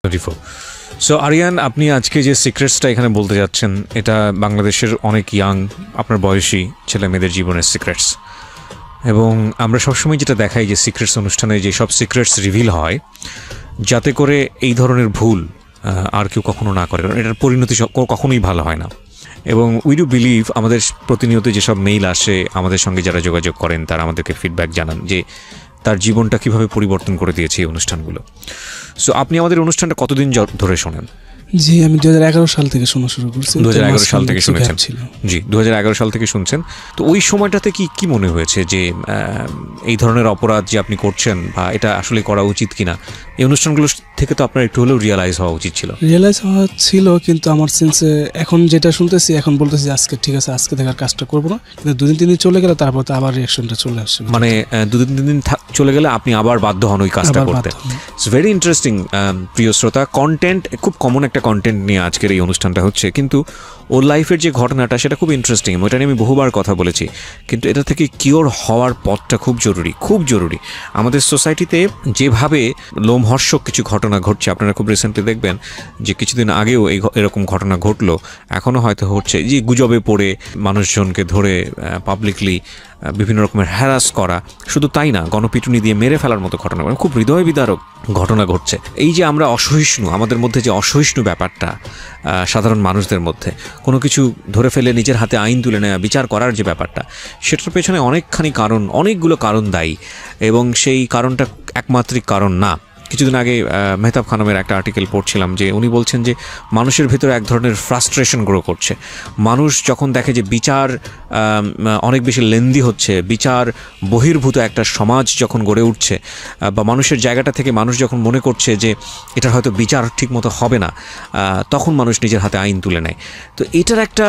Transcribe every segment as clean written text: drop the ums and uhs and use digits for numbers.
34। So Aryan, আপনি আজকে যে সিক্রেটসটা এখানে বলতে যাচ্ছেন, এটা বাংলাদেশের অনেক ইয়াং আপনার বয়সী ছেলে মেয়েদের জীবনের সিক্রেটস। এবং আমরা সবসময় যেটা দেখাই যে সিক্রেটস অনুষ্ঠানে যে সব সিক্রেটস রিভিল হয় যাতে করে এই ধরনের ভুল আর কেউ কখনো না করে, কারণ এটার পরিণতি কখনোই ভালো হয় না। এবং উই ডু বিলিভ, আমাদের প্রতিনিয়ত যেসব মেইল আসে, আমাদের সঙ্গে যারা যোগাযোগ করেন তারা আমাদেরকে ফিডব্যাক জানান যে তার জীবনটা কীভাবে পরিবর্তন করে দিয়েছে এই অনুষ্ঠানগুলো। সো আপনি আমাদের অনুষ্ঠানটা কতদিন ধরে শোনেন? জি, আমি 2011 সাল থেকে শোনা শুরু করছি। 2011 সাল থেকে শুনেছেন? জি, 2011 সাল থেকে শুনছেন। তো ওই সময়টাতে কি মনে হয়েছে যে এই ধরনের অপরাধ যে আপনি করছেন বা এটা আসলে করা উচিত কিনা, এই অনুষ্ঠানগুলো থেকে তো আপনার একটু হলেও রিয়েলাইজ হওয়া উচিত ছিল। রিয়েলাইজ হওয়া ছিল, কিন্তু আমার সেন্সে এখন যেটা শুনতেছি, এখন বলতেছি আজকে ঠিক আছে, আজকে থেকে আর কাজটা করবো না। কিন্তু 2-3 দিন চলে গেলে তারপর তো আবার রিয়াকশনটা চলে আসে। মানে 2-3 দিন চলে গেলে আপনি আবার বাধ্য হন ওই কাজটা করতে। ইটস ভেরি ইন্টারেস্টিং প্রিয় শ্রোতা। কন্টেন্ট খুব কমন একটা কন্টেন্ট নিয়ে আজকের এই অনুষ্ঠানটা হচ্ছে, কিন্তু ওর লাইফের যে ঘটনাটা সেটা খুব ইন্টারেস্টিং। ওইটা নিয়ে আমি বহুবার কথা বলেছি, কিন্তু এটা থেকে কিওর হওয়ার পথটা খুব জরুরি, খুব জরুরি। আমাদের সোসাইটিতে যেভাবে লোমহর্ষক কিছু ঘটনা ঘটছে, আপনারা খুব রিসেন্টলি দেখবেন যে কিছুদিন আগেও এরকম ঘটনা ঘটলো, এখনও হয়তো হচ্ছে, যে গুজবে পড়ে মানুষজনকে ধরে পাবলিকলি বিভিন্ন রকমের হ্যারাস করা, শুধু তাই না, গণপিটুনি দিয়ে মেরে ফেলার মতো ঘটনা, খুব হৃদয় বিদারক ঘটনা ঘটছে। এই যে আমরা অসহিষ্ণু, আমাদের মধ্যে যে অসহিষ্ণু ব্যাপারটা, সাধারণ মানুষদের মধ্যে কোনো কিছু ধরে ফেলে নিজের হাতে আইন তুলে নেওয়া, বিচার করার যে ব্যাপারটা, সেটার পেছনে অনেকখানি কারণ, অনেকগুলো কারণ দায়ী, এবং সেই কারণটা একমাত্রিক কারণ না। কিছুদিন আগে মেহতাব খানমের একটা আর্টিকেল পড়ছিলাম যে উনি বলছেন যে মানুষের ভিতরে এক ধরনের ফ্রাস্ট্রেশন গ্রো করছে। মানুষ যখন দেখে যে বিচার অনেক বেশি লেন্দি হচ্ছে, বিচার বহির্ভূত একটা সমাজ যখন গড়ে উঠছে, বা মানুষের জায়গাটা থেকে মানুষ যখন মনে করছে যে এটার হয়তো বিচার ঠিকমতো হবে না, তখন মানুষ নিজের হাতে আইন তুলে নেয়। তো এটার একটা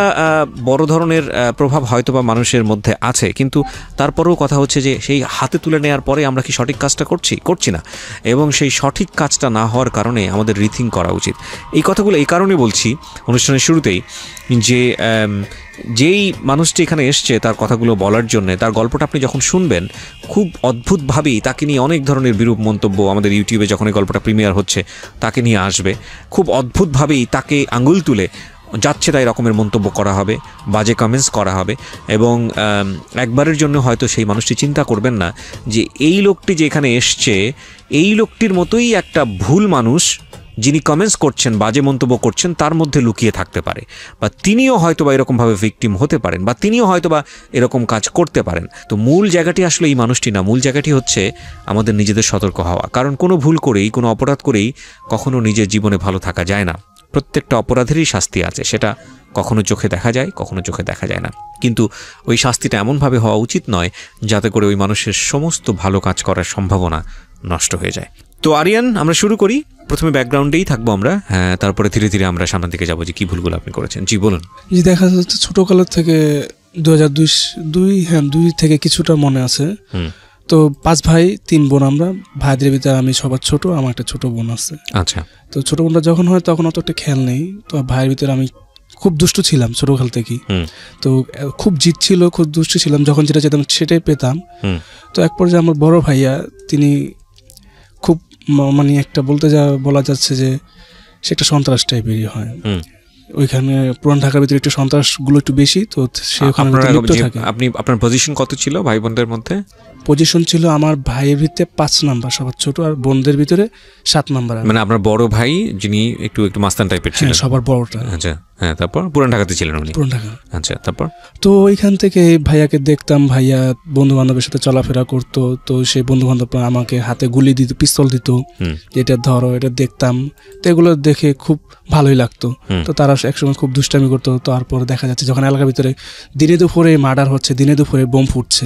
বড় ধরনের প্রভাব হয়তো বা মানুষের মধ্যে আছে, কিন্তু তারপরেও কথা হচ্ছে যে সেই হাতে তুলে নেওয়ার পরে আমরা কি সঠিক কাজটা করছি না, এবং সেই সঠিক কাজটা না হওয়ার কারণে আমাদের রিথিঙ্ক করা উচিত। এই কথাগুলো এই কারণে বলছি অনুষ্ঠানের শুরুতেই, যে যেই মানুষটি এখানে এসছে তার কথাগুলো বলার জন্য, তার গল্পটা আপনি যখন শুনবেন, খুব অদ্ভুতভাবেই তাকে নিয়ে অনেক ধরনের বিরূপ মন্তব্য আমাদের ইউটিউবে যখন এই গল্পটা প্রিমিয়ার হচ্ছে তাকে নিয়ে আসবে। খুব অদ্ভুতভাবেই তাকে আঙুল তুলে যাচ্ছে তাই রকমের মন্তব্য করা হবে, বাজে কমেন্টস করা হবে, এবং একবারের জন্য হয়তো সেই মানুষটি চিন্তা করবেন না যে এই লোকটি যে এখানে এসছে, এই লোকটির মতোই একটা ভুল মানুষ যিনি কমেন্টস করছেন, বাজে মন্তব্য করছেন, তার মধ্যে লুকিয়ে থাকতে পারে, বা তিনিও হয়তো বা এরকমভাবে ভিকটিম হতে পারেন, বা তিনিও হয়তো বা এরকম কাজ করতে পারেন। তো মূল জায়গাটি আসলে এই মানুষটি না, মূল জায়গাটি হচ্ছে আমাদের নিজেদের সতর্ক হওয়া। কারণ কোনো ভুল করেই, কোনো অপরাধ করেই কখনো নিজের জীবনে ভালো থাকা যায় না। প্রত্যেকটা অপরাধেরই শাস্তি আছে, সেটা কখনো চোখে দেখা যায়, কখনো চোখে দেখা যায় না। কিন্তু ওই শাস্তিটা এমনভাবে হওয়া উচিত নয় যাতে করে ওই মানুষের সমস্ত ভালো কাজ করার সম্ভাবনা নষ্ট হয়ে যায়। তো আরিয়ান, আমরা শুরু করি। প্রথমে ব্যাকগ্রাউন্ডেই থাকবো আমরা, হ্যাঁ, তারপরে ধীরে ধীরে আমরা সামনের দিকে যাবো যে কী ভুলগুলো আপনি করেছেন। জি বলুন। জি, দেখা যাচ্ছে ছোটোকালের থেকে 2002 থেকে কিছুটা মনে আছে। তো 5 ভাই 3 বোন আমরা, ভাইদের ভিতরে আমি সবার ছোট, আমার একটা ছোট বোন আছে। আচ্ছা। তো ছোট বোনটা যখন হয় তখন অত একটা খেয়াল নেই। তো ভাইয়ের ভিতরে আমি খুব দুষ্টু ছিলাম ছোটকাল থেকেই। তো খুব জিদ ছিল, খুব দুষ্টু ছিলাম, যখন যেটা যেতাম সেটাই পেতাম। তো এক পর্যায়ে আমার বড় ভাইয়া, তিনি খুব মানে একটা বলা যাচ্ছে যে সে একটা সন্ত্রাস টাইপেরই হয়। ওইখানে পুরান ঢাকার ভিতরে একটু সন্ত্রাসগুলো একটু বেশি, তো সে ওখানে লিপ্ত থাকে। আপনি আপনার পজিশন কত ছিল ভাই বোনদের মধ্যে? পজিশন ছিল আমার ভাইয়ের ভিতরে 5 নাম্বার সবার ছোট, আর বোনদের ভিতরে 7 নাম্বার। মানে আপনার বড় ভাই যিনি একটু মাস্তান টাইপের ছিলেন, সবার বড়টা। আচ্ছা, হ্যাঁ। তারপর পুরান ঢাকাতে ছিলেন উনি? পুরান ঢাকা। আচ্ছা, তারপর? তো ওইখান থেকে ভাইয়াকে দেখতাম, ভাইয়া বন্ধু বান্ধবের সাথে চলাফেরা করতো। তো সেই বন্ধু বান্ধব আমাকে হাতে গুলি দিত, পিস্তল দিত, এটা ধরো, এটা দেখতাম। তো এগুলো দেখে খুব ভালোই লাগতো। তো তারা একসময় খুব দুষ্টামি করতো। তারপর দেখা যাচ্ছে যখন এলাকার ভিতরে দিনে দুপুরে মার্ডার হচ্ছে, দিনে দুপুরে বোম ফুটছে,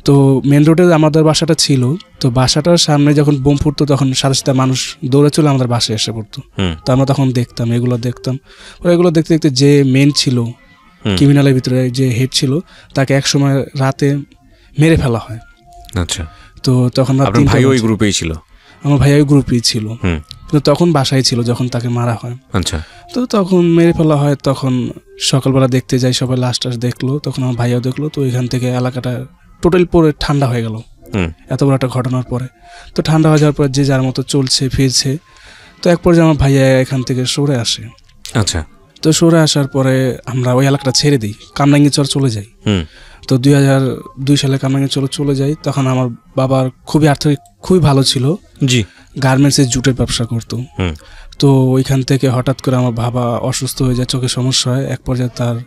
তো মেন রোডে আমাদের বাসাটা ছিল। তো বাসাটার সামনে যখন বোম ফুটতো তখন সাথে সাথে মানুষ দৌড়ে চলে আমাদের বাসায় এসে পড়তো। তো আমরা তখন দেখতাম, এগুলো দেখতাম। এগুলো দেখতে দেখতে যে মেন ছিল, ক্রিমিনালের ভিতরে যে হেড ছিল, তাকে একসময় রাতে মেরে ফেলা হয়। আচ্ছা। তো তখন আপনার ভাই ওই গ্রুপেই ছিল? আমার ভাই ওই গ্রুপেই ছিল, কিন্তু তখন বাসায় ছিল যখন তাকে মারা হয়। আচ্ছা। তো তখন মেরে ফেলা হয়, তখন সকালবেলা দেখতে যাই, সবাই লাশ টাশ দেখলো, তখন আমার ভাইয়াও দেখলো। তো ওইখান থেকে এলাকাটা টোটাল পরে ঠান্ডা হয়ে গেল এত বড় একটা ঘটনার পরে। তো ঠান্ডা হয়ে যাওয়ার পর যে যার মতো চলছে ফিরছে। তো এক পর্যায়ে আমার ভাইয়া এখান থেকে সরে আসে। আচ্ছা। তো সরে আসার পরে আমরা ওই এলাকাটা ছেড়ে দিই, কামরাঙ্গীরচর চলে যাই। তো 2002 সালে কামরাঙ্গীরচর চলে যাই। তখন আমার বাবার খুবই আর্থিক খুবই ভালো ছিল, জি, গার্মেন্টসের জুটের ব্যবসা করতো। তো ওইখান থেকে হঠাৎ করে আমার বাবা অসুস্থ হয়ে যায়, চোখে সমস্যা হয়। এক পর্যায়ে তার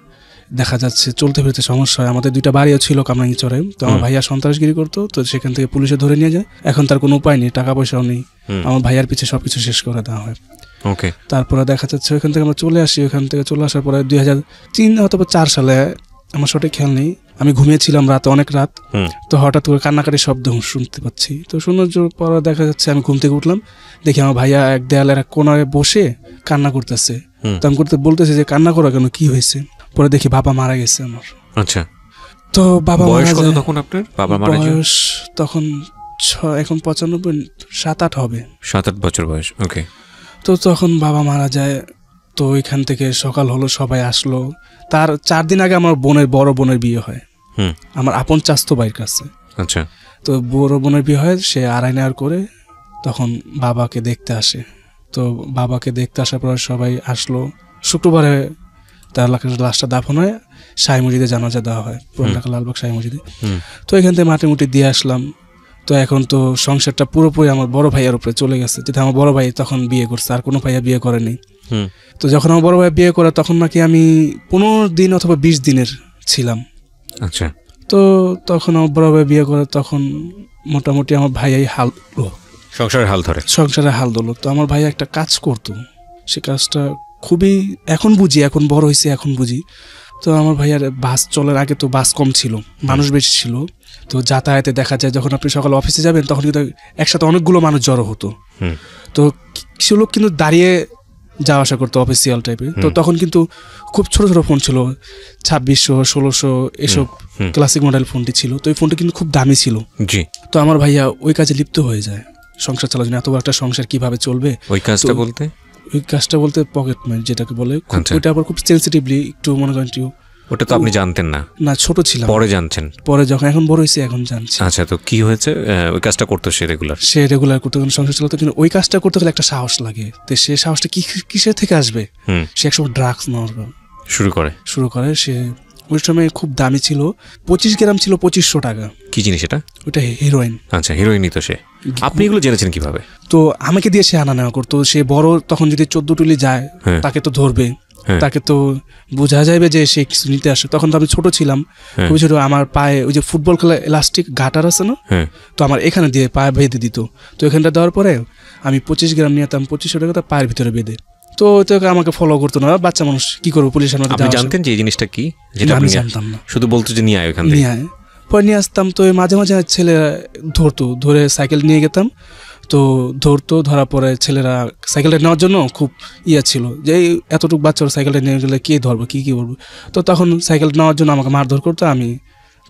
দেখা যাচ্ছে চলতে ফিরতে সমস্যা হয়। আমাদের 2টা বাড়িও ছিল কামরাঙ্গীরচরে। তো আমার ভাইয়া সন্ত্রাসগিরি করতো, তো সেখান থেকে পুলিশে ধরে নিয়ে যায়। এখন তার কোনো উপায় নেই, টাকা পয়সাও নেই। আমার ভাইয়ার পিছে সবকিছু শেষ করে দেওয়া হয়। ওকে। তারপরে দেখা যাচ্ছে ওইখান থেকে আমরা চলে আসি। ওইখান থেকে চলে আসার পরে 2003 অথবা 4 সালে, আমার সঠিক খেয়াল নেই, আমি ঘুমিয়েছিলাম রাতে, অনেক রাত। তো হঠাৎ করে কান্নাকাটির শব্দ শুনতে পাচ্ছি। তো শোনার পর দেখা যাচ্ছে আমি ঘুম থেকে উঠলাম, দেখি আমার ভাইয়া এক দেয়ালের এক কোনায় বসে কান্না করতেছে। তো আমি বলতেছি যে কান্না করা কেন, কি হয়েছে? পরে দেখি বাবা মারা গেছে আমার। আচ্ছা। তো বাবা বয়স কত তখন আপনার? বাবা মারা যায় বয়স তখন এখন 95, 7-8 হবে। 7-8 বছর বয়স। ওকে। তো তখন বাবা মারা যায়। তো ওইখান থেকে সকাল হলো, সবাই আসলো। তার 4 দিন আগে আমার বড় বোনের বিয়ে হয়, আমার আপন চাচতো ভাইয়ের কাছে। আচ্ছা। তো বড় বোনের বিয়ে হয়, সে আড়াই নেওয়ার করে তখন বাবাকে দেখতে আসে। তো বাবাকে দেখতে আসার পর সবাই আসলো। শুক্রবারে তার লাশটা দাফন হয়, শাহী মসজিদে জানাজা দেওয়া হয়, পুরান ঢাকা লালবাগ শাহী মসজিদে। তো এখান থেকে মাটি মুটি দিয়ে আসলাম। তো এখন তো সংসারটা পুরোপুরি আমার বড় ভাইয়ের উপরে চলে গেছে, যেটা আমার বড় ভাই তখন বিয়ে করছে, আর কোনো ভাইয়া বিয়ে করেনি। তো যখন আমার বড় ভাই বিয়ে করে তখন নাকি আমি 15 দিন অথবা 20 দিনের ছিলাম। আচ্ছা। তো তখন আমার বড় ভাই বিয়ে করে, তখন মোটামুটি আমার ভাইয়াই সংসারের হাল ধরলো। তো আমার ভাই একটা কাজ করতো, সে কাজটা খুবই এখন বুঝি, এখন বড় হয়েছে এখন বুঝি। তো আমার ভাইয়ার বাস চলার আগে তো বাস কম ছিল, মানুষ বেশি ছিল। তো যাতায়াতে দেখা যায় যখন আপনি সকালে অফিসে যাবেন তখন কিন্তু একসাথে অনেকগুলো মানুষ জড়ো হতো। তো কিছু লোক কিন্তু দাঁড়িয়ে যাওয়া আসা করতো, অফিসিয়াল টাইপের। তো তখন কিন্তু খুব ছোট ছোট ফোন ছিল, 2600, 1600 এসব ক্লাসিক মডেল ফোনটি ছিল। তো এই ফোনটি কিন্তু খুব দামি ছিল। জি। তো আমার ভাইয়া ওই কাজে লিপ্ত হয়ে যায়, সংসার চালার জন্য। এত বড় একটা সংসার কিভাবে চলবে? ওই কাজটা বলতে পকেট মানি যেটাকে বলে, ওইটা আবার খুব সেন্সিটিভলি একটু মনে করেন। ওটা তো আপনি জানতেন না? না, ছোট ছিলাম। পরে জানছেন? পরে যখন এখন বড় হয়েছে এখন জানছি। আচ্ছা। তো কি হয়েছে? ওই কাজটা করতো সে রেগুলার করতো, সংসার চালাতো। কিন্তু ওই কাজটা করতে গেলে একটা সাহস লাগে। তো সে সাহসটা কিসের থেকে আসবে? সে একসময় ড্রাগস নেওয়া শুরু করে। সে ওই সময় খুব দামি ছিল, 25 গ্রাম ছিল 2500 টাকা। কি জিনিস এটা? ওটা হিরোইন। আচ্ছা, হিরোইনই তো সে। আপনি এগুলো জেনেছেন কিভাবে? তো আমাকে দিয়ে সে আনা নেওয়া করতো। সে বড় তখন যদি 14 টুলি যায় তাকে তো ধরবে, তাকে তো বোঝা যাবে যে সে কিছু নিতে আসে। তখন তো আমি ছোট ছিলাম, খুবই ছোট। আমার পায়ে ওই যে ফুটবল খেলা ইলাস্টিক গাটার আছে না, তো আমার এখানে দিয়ে পায়ে বেঁধে দিত। তো এখানটা দেওয়ার পরে আমি 25 গ্রাম নিয়ে যেতাম, 2500 টাকা তার পায়ের ভিতরে বেঁধে। তো আমাকে ফলো করতো না, বাচ্চা মানুষ কি করবো, পুলিশের মধ্যে। আপনি জানতেন যে এই জিনিসটা কি? যেটা আমি জানতাম না, শুধু বলতো যে নিয়ে আয় ওখান থেকে। পরে নিয়ে আসতাম। তো মাঝে মাঝে ছেলে ধরে সাইকেল নিয়ে যেতাম। তো ধরার পরে ছেলেরা সাইকেলটা নেওয়ার জন্য খুব ছিল যে এতটুকু বাচ্চারা সাইকেলটা নিয়ে গেলে কে ধরবো, কি বলবো। তো তখন সাইকেল নেওয়ার জন্য আমাকে মারধর করতো। আমি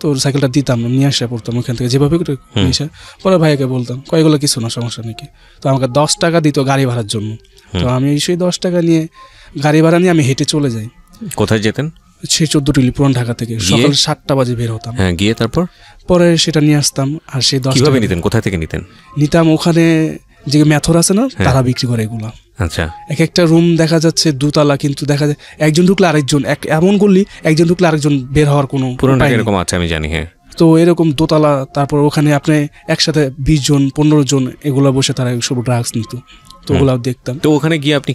তো সাইকেলটা দিতাম না, নিয়ে আসা পড়তাম ওখান থেকে যেভাবে নিয়ে আসা। পরে ভাইয়াকে বলতাম, কয়েকগুলো কিছু না, সমস্যা নাকি। তো আমাকে 10 টাকা দিত গাড়ি ভাড়ার জন্য। তো আমি সেই 10 টাকা নিয়ে গাড়ি ভাড়া নিয়ে আমি হেঁটে চলে যাই। কোথায় যেতেন? সেই 14 টুলি পুরান ঢাকা থেকে সকাল 7টা বাজে বের হতাম। হ্যাঁ, গিয়ে পরে সেটা নিয়ে আসতাম। আর সেই 10 কিভাবে নিতেন? কোথায় থেকে নিতাম? ওখানে যে মেথর আছে না, তারা বিক্রি করে এগুলা। আচ্ছা। একটা রুম দেখা যাচ্ছে 2তলা, কিন্তু দেখা যায় একজন ঢুকলে আরেকজন, এমন করলি একজন ঢুকলে আরেকজন বের হওয়ার কোনো এরকম আছে, আমি জানি। হ্যাঁ। তো এরকম 2তলা, তারপর ওখানে আপনি একসাথে 20 জন 15 জন এগুলা বসে তারা সব ড্রাগস নিত। তো ওগুলাও দেখতাম। তো ওখানে গিয়ে আপনি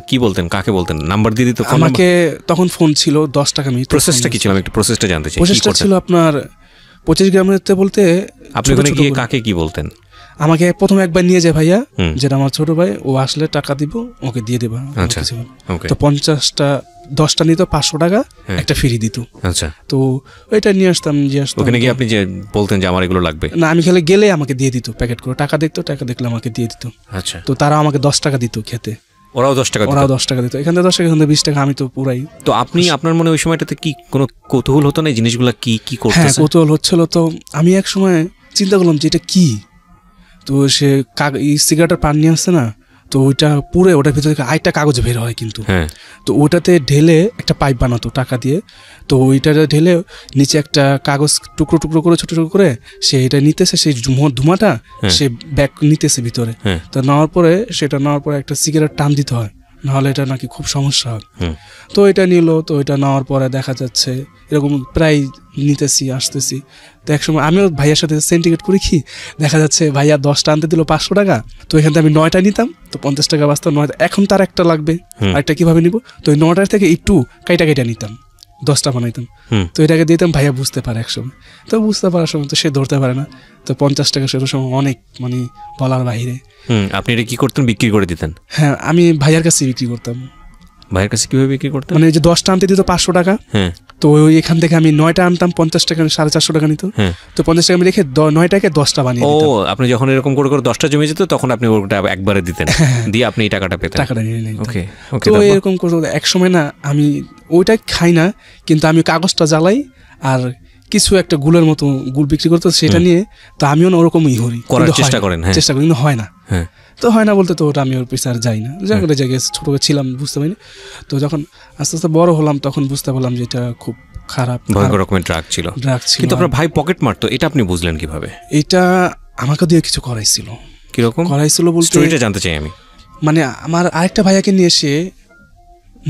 কি বলতেন, কাকে বলতেন? নাম্বার দিয়ে দিত? আমাকে তখন ফোন ছিল, 10 টাকা। প্রসেসটা কি ছিল? আমি একটু প্রসেসটা জানতে চাই। প্রসেসটা ছিল আপনার 25 গ্রামের বলতে আপনি ওখানে গিয়ে কাকে কি বলতেন? আমাকে প্রথমে একবার নিয়ে যায় ভাইয়া, যেটা আমার ছোট ভাই, ও আসলে টাকা দিব, ওকে দিয়ে দেবা। আচ্ছা। তো 50টা 10টা নিত, 500 টাকা একটা ফ্রি দিত। আচ্ছা। তো ওইটা নিয়ে আসতাম। ওখানে গিয়ে আপনি যে বলতেন যে আমার এগুলো লাগবে না, আমি খালি গেলে আমাকে দিয়ে দিত প্যাকেট করে, টাকা দেখতো, টাকা দেখলে আমাকে দিয়ে দিত। আচ্ছা। তো তারা আমাকে 10 টাকা দিত খেতে। ওরাও 10 টাকা দিত। এখান থেকে 10 টাকা, এখান থেকে 20 টাকা, আমি তো পুরাই। তো আপনার মনে ওই সময়টাতে কি কোনো কৌতূহল হতো না এই জিনিসগুলো কি করতেছে? হ্যাঁ, কৌতূহল হচ্ছিল। তো আমি এক সময় চিন্তা করলাম যে এটা কি। তো সে সিগারেটের পান নিয়ে আসছে না, তো তো ওইটা পুরো ওটার ভিতর থেকে আরেকটা কাগজ বের হয় কিন্তু, তো ওটাতে ঢেলে একটা পাইপ বানাতো টাকা দিয়ে, তো ওইটা ঢেলে নিচে একটা কাগজ টুকরো টুকরো করে ছোট ছোট করে সে এটা নিতেছে, সেই ধুমাটা সে ব্যাগ নিতেছে ভিতরে। তো নেওয়ার পরে একটা সিগারেট টান দিতে হয়, নাহলে এটা নাকি খুব সমস্যা হয়। তো এটা নিল, তো এটা নেওয়ার পরে দেখা যাচ্ছে এরকম প্রায় নিতেছি আসতেছি। তো একসময় আমিও ভাইয়ার সাথে সিন্ডিকেট করি, কি দেখা যাচ্ছে ভাইয়া 10টা আনতে দিল 500 টাকা, তো এখান থেকে আমি 9টা নিতাম, তো 50 টাকা বাঁচতাম। 9টা এখন তার একটা লাগবে, আরেকটা কিভাবে নিব, তো ওই 9টার থেকে একটু কাইটা নিতাম, 10টা বানাইতাম। তো এটাকে দিতাম, ভাইয়া বুঝতে পারে একসময়, তো বুঝতে পারার সময় তো সে ধরতে পারে না, তো 50 টাকা সেটার সময় অনেক মানে বলার বাইরে। আপনি এটা কি করতেন, বিক্রি করে দিতেন? হ্যাঁ, আমি ভাইয়ার কাছে বিক্রি করতাম। ভাইয়ের কাছে কিভাবে বিক্রি করতেন? মানে যে 10টা আনতে দিত 500 টাকা, তো ওই এখান থেকে আমি 9টা আনতাম 50 টাকা, 450 টাকা নিত, তো 50 টাকা আমি রেখে 9টাকে 10টা বানিয়ে দিতাম। ও, আপনি যখন এরকম করে 10টা জমে যেত তখন আপনি ওটা একবারে দিতেন, দিয়ে আপনি এই টাকাটা পেতেন, টাকাটা নিয়ে নিতাম। ওকে। তো এরকম করে এক সময় না আমি ওইটা খাই না, কিন্তু আমি কাগজটা জ্বালাই আর কিছু একটা গুলের মতো গুল বিক্রি করতো, সেটা নিয়ে তো আমিও না ওরকমই করার চেষ্টা করি, কিন্তু হয় না। তো হয় না বলতে তো ওটা আমি ওর পিছনে আর যাই না, জায়গায় ছোট ছিলাম বুঝতে পারিনি। তো যখন আস্তে আস্তে বড় হলাম তখন বুঝতে পারলাম যে এটা খুব খারাপ, ভয়ঙ্কর রকমের ড্রাগ ছিল। কিন্তু আপনার ভাই পকেট মারতো, এটা আপনি বুঝলেন কিভাবে? এটা আমাকে দিয়ে কিছু করাইছিল। কিরকম করাইছিল বলতে স্টোরিটা জানতে চাই আমি। মানে আমার আরেকটা ভাইয়াকে নিয়ে এসে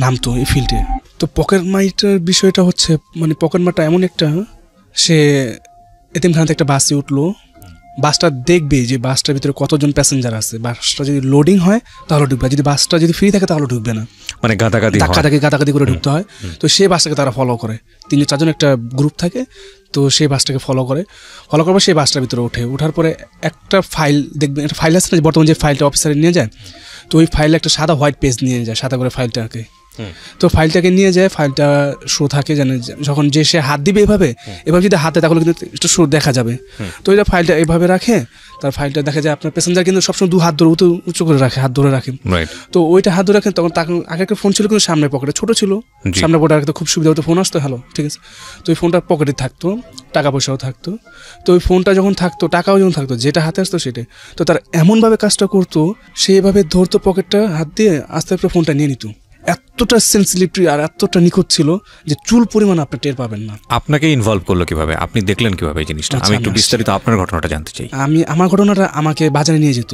নামতো এই ফিল্ডে। তো পকেট মারটার বিষয়টা হচ্ছে, মানে পকেট মারটা এমন একটা, সে এতিমখানাতে একটা বাসে উঠলো, বাসটা দেখবে যে বাসটার ভিতরে কতজন প্যাসেঞ্জার আছে, বাসটা যদি লোডিং হয় তাহলে ঢুকবে, যদি বাসটা যদি ফ্রি থাকে তাহলে ঢুকবে না, মানে গাদাগাদি করে ঢুকতে হয়। তো সেই বাসটাকে তারা ফলো করে, 3-4জন একটা গ্রুপ থাকে, তো সেই বাসটাকে ফলো করার পর সেই বাসটার ভিতরে ওঠার পরে একটা ফাইল দেখবেন, একটা ফাইল আছে না বর্তমানে যে ফাইলটা অফিসারে নিয়ে যায়, তো ওই ফাইলে একটা সাদা হোয়াইট পেজ নিয়ে যায়, সাদা করে ফাইলটাকে, তো ফাইলটাকে নিয়ে যায়, ফাইলটা শো থাকে জানে, যখন যে সে হাত দিবে এভাবে যদি হাতে তাহলে কিন্তু একটু শো দেখা যাবে। তো এটা ফাইলটা এভাবে রাখে, তার ফাইলটা দেখা যায় আপনার প্যাসেঞ্জার কিন্তু সবসময় 2 হাত ধরে উঁচু করে রাখে, হাত ধরে রাখে, তো ওইটা হাত ধরে রাখেন। তখন আগে একটা ফোন ছিল কিন্তু সামনে পকেটে ছোট ছিল, সামনে পকেটে রাখতে খুব সুবিধা হতো, ফোন আসতো হ্যালো ঠিক আছে, তো ওই ফোনটা পকেটে থাকতো, টাকা পয়সাও থাকতো, তো ওই ফোনটা যখন থাকতো টাকাও যখন থাকতো, যেটা হাতে আসতো সেটাই, তো তার এমনভাবে কাজটা করতো, সেইভাবে ধরতো পকেটটা হাত দিয়ে, আস্তে আস্তে ফোনটা নিয়ে নিত। এতটা সেন্সিটিভিটি আর এতটা নিখুঁত ছিল যে চুল পরিমাণ আপনি টের পাবেন না। আপনাকে ইনভলভ করলো কিভাবে, আপনি দেখলেন কিভাবে এই জিনিসটা? আমি একটু বিস্তারিত আপনার ঘটনাটা জানতে চাই। আমার ঘটনাটা আমাকে বাজারে নিয়ে যেত,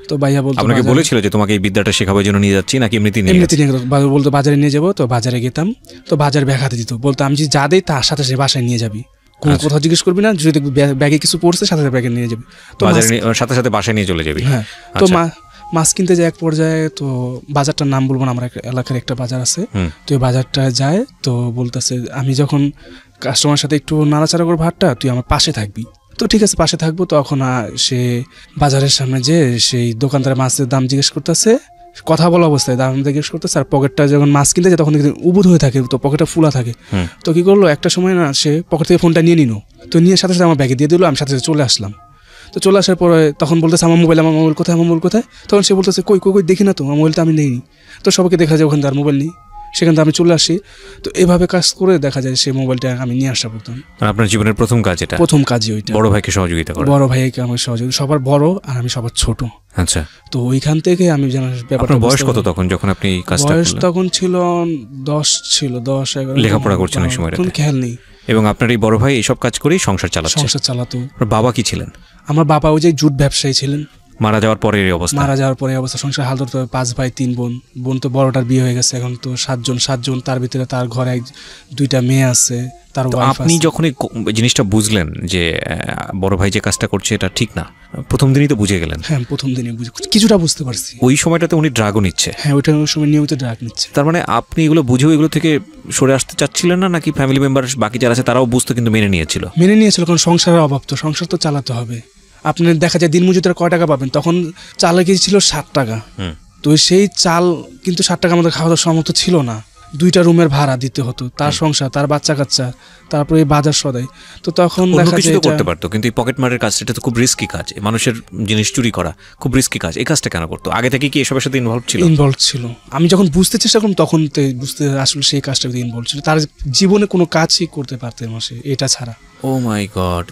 তো ভাইয়া বলতো, আপনাকে বলেছিল যে তোমাকে এই বিদ্যাটা শেখাবার জন্য নিয়ে যাচ্ছি, নাকি এমনিতেই নিয়ে বলতো বাজারে নিয়ে যাবো, তো বাজারে গেতাম, তো বাজার ব্যাগ হাতে দিত, বলতো আমি যে যা দেই তার সাথে সে বাসায় নিয়ে যাবি, কোনো কোথাও জিজ্ঞেস করবি না, যদি দেখবি ব্যাগে কিছু পড়ছে সাথে সাথে ব্যাগে নিয়ে যাবি, তো সাথে সাথে বাসায় নিয়ে চলে যাবি। হ্যাঁ, তো মাছ কিনতে যায় এক পর্যায়ে, তো বাজারটার নাম বলবো না, আমার এলাকার একটা বাজার আছে, তো ওই বাজারটা যায়, তো বলতেছে আমি যখন কাস্টমার সাথে একটু নাড়াচাড়া করে ভাতটা, তুই আমার পাশে থাকবি, তো ঠিক আছে পাশে থাকবো। তখন সে বাজারের সামনে যে সেই দোকানদারের মাছের দাম জিজ্ঞেস করতেছে, কথা বলা অবস্থায় দাম জিজ্ঞেস করতেছে, আর পকেটটা যখন মাছ কিনতে যায় তখন উবুধ হয়ে থাকে, তো পকেটটা ফুলা থাকে। তো কি করলো, একটা সময় না সে পকেট থেকে ফোনটা নিয়ে নিল, তো নিয়ে সাথে সাথে আমার ব্যাগে দিয়ে দিল, আমি সাথে সাথে চলে আসলাম। তো চলে আসার পরে তখন বলতেছে আমার মোবাইল কোথায়, তখন সে বলতেছে কই দেখি না তো, আমার মোবাইলটা আমি নেইনি। তো সবাইকে দেখা যায় ওখানে তার মোবাইল নেই, সেখান থেকে আমি চলে আসি। তো এভাবে কাজ করে দেখা যায় সেই মোবাইলটা আমি নিয়ে আসা পড়তাম। আপনার জীবনের প্রথম কাজ এটা? প্রথম কাজই ওইটা। বড় ভাইকে সহযোগিতা করা? বড় ভাইকে আমার সহযোগিতা, সবার বড় আর আমি সবার ছোট। আচ্ছা, তো ওইখান থেকে আমি জানার ব্যাপারটা। বয়স কত তখন যখন আপনি কাজটা? বয়স তখন ছিল 10-11। লেখাপড়া করছেন ওই সময়টা? কোন খেয়াল নেই। এবং আপনার এই বড় ভাই এইসব কাজ করেই সংসার চালাতো? বাবা কি ছিলেন? আমার বাবা ওই যে জুট ব্যবসায়ী ছিলেন। মারা যাওয়ার পরে অবস্থা সংসার হাল ধরতে হবে। 5 ভাই 3 বোন তো বড়টার বিয়ে হয়ে গেছে, এখন তো 7জন, তার ভিতরে তার ঘরে 2টা মেয়ে আছে, তার ওয়াইফ আছে। আপনি যখন এই জিনিসটা বুঝলেন যে বড় ভাই যে কাজটা করছে এটা ঠিক না, প্রথম দিনই তো বুঝে গেলেন? হ্যাঁ, প্রথম দিনই কিছুটা বুঝতে পারছি। ওই সময়টাতে উনি ড্রাগও নিচ্ছে? হ্যাঁ, ওই সময় নিয়মিত ড্রাগ নিচ্ছে। তার মানে আপনি এগুলো বুঝেও এগুলো থেকে সরে আসতে চাচ্ছিলেন না, নাকি ফ্যামিলি মেম্বার বাকি যারা আছে তারাও বুঝতো কিন্তু মেনে নিয়েছিল? কারণ সংসারের অভাব, তো সংসার তো চালাতে হবে। আপনি দেখা যায় দিন মজুরিতে কয় টাকা পাবেন, তখন চালের কেজি ছিল 60 টাকা। তো সেই চাল কিন্তু 60 টাকা আমাদের খাওয়া দাওয়ার সামর্থ্য ছিল না, 2টা রুমের ভাড়া দিতে হতো, তার সংসার, তার বাচ্চা কাচ্চা, তারপরে বাজার সদাই। তো তখন দেখা যায় করতে পারতো, কিন্তু এই পকেট মারের কাজ এটা তো খুব রিস্কি কাজ, মানুষের জিনিস চুরি করা খুব রিস্কি কাজ। এই কাজটা কেন করতো? আগে থেকে কি এসবের সাথে ইনভলভ ছিল? আমি যখন বুঝতে চেষ্টা করলাম তখন বুঝতে আসলে সেই কাজটার ইনভলভ ছিল। তার জীবনে কোনো কাজই করতে পারতেন না সে এটা ছাড়া। ও মাই গড!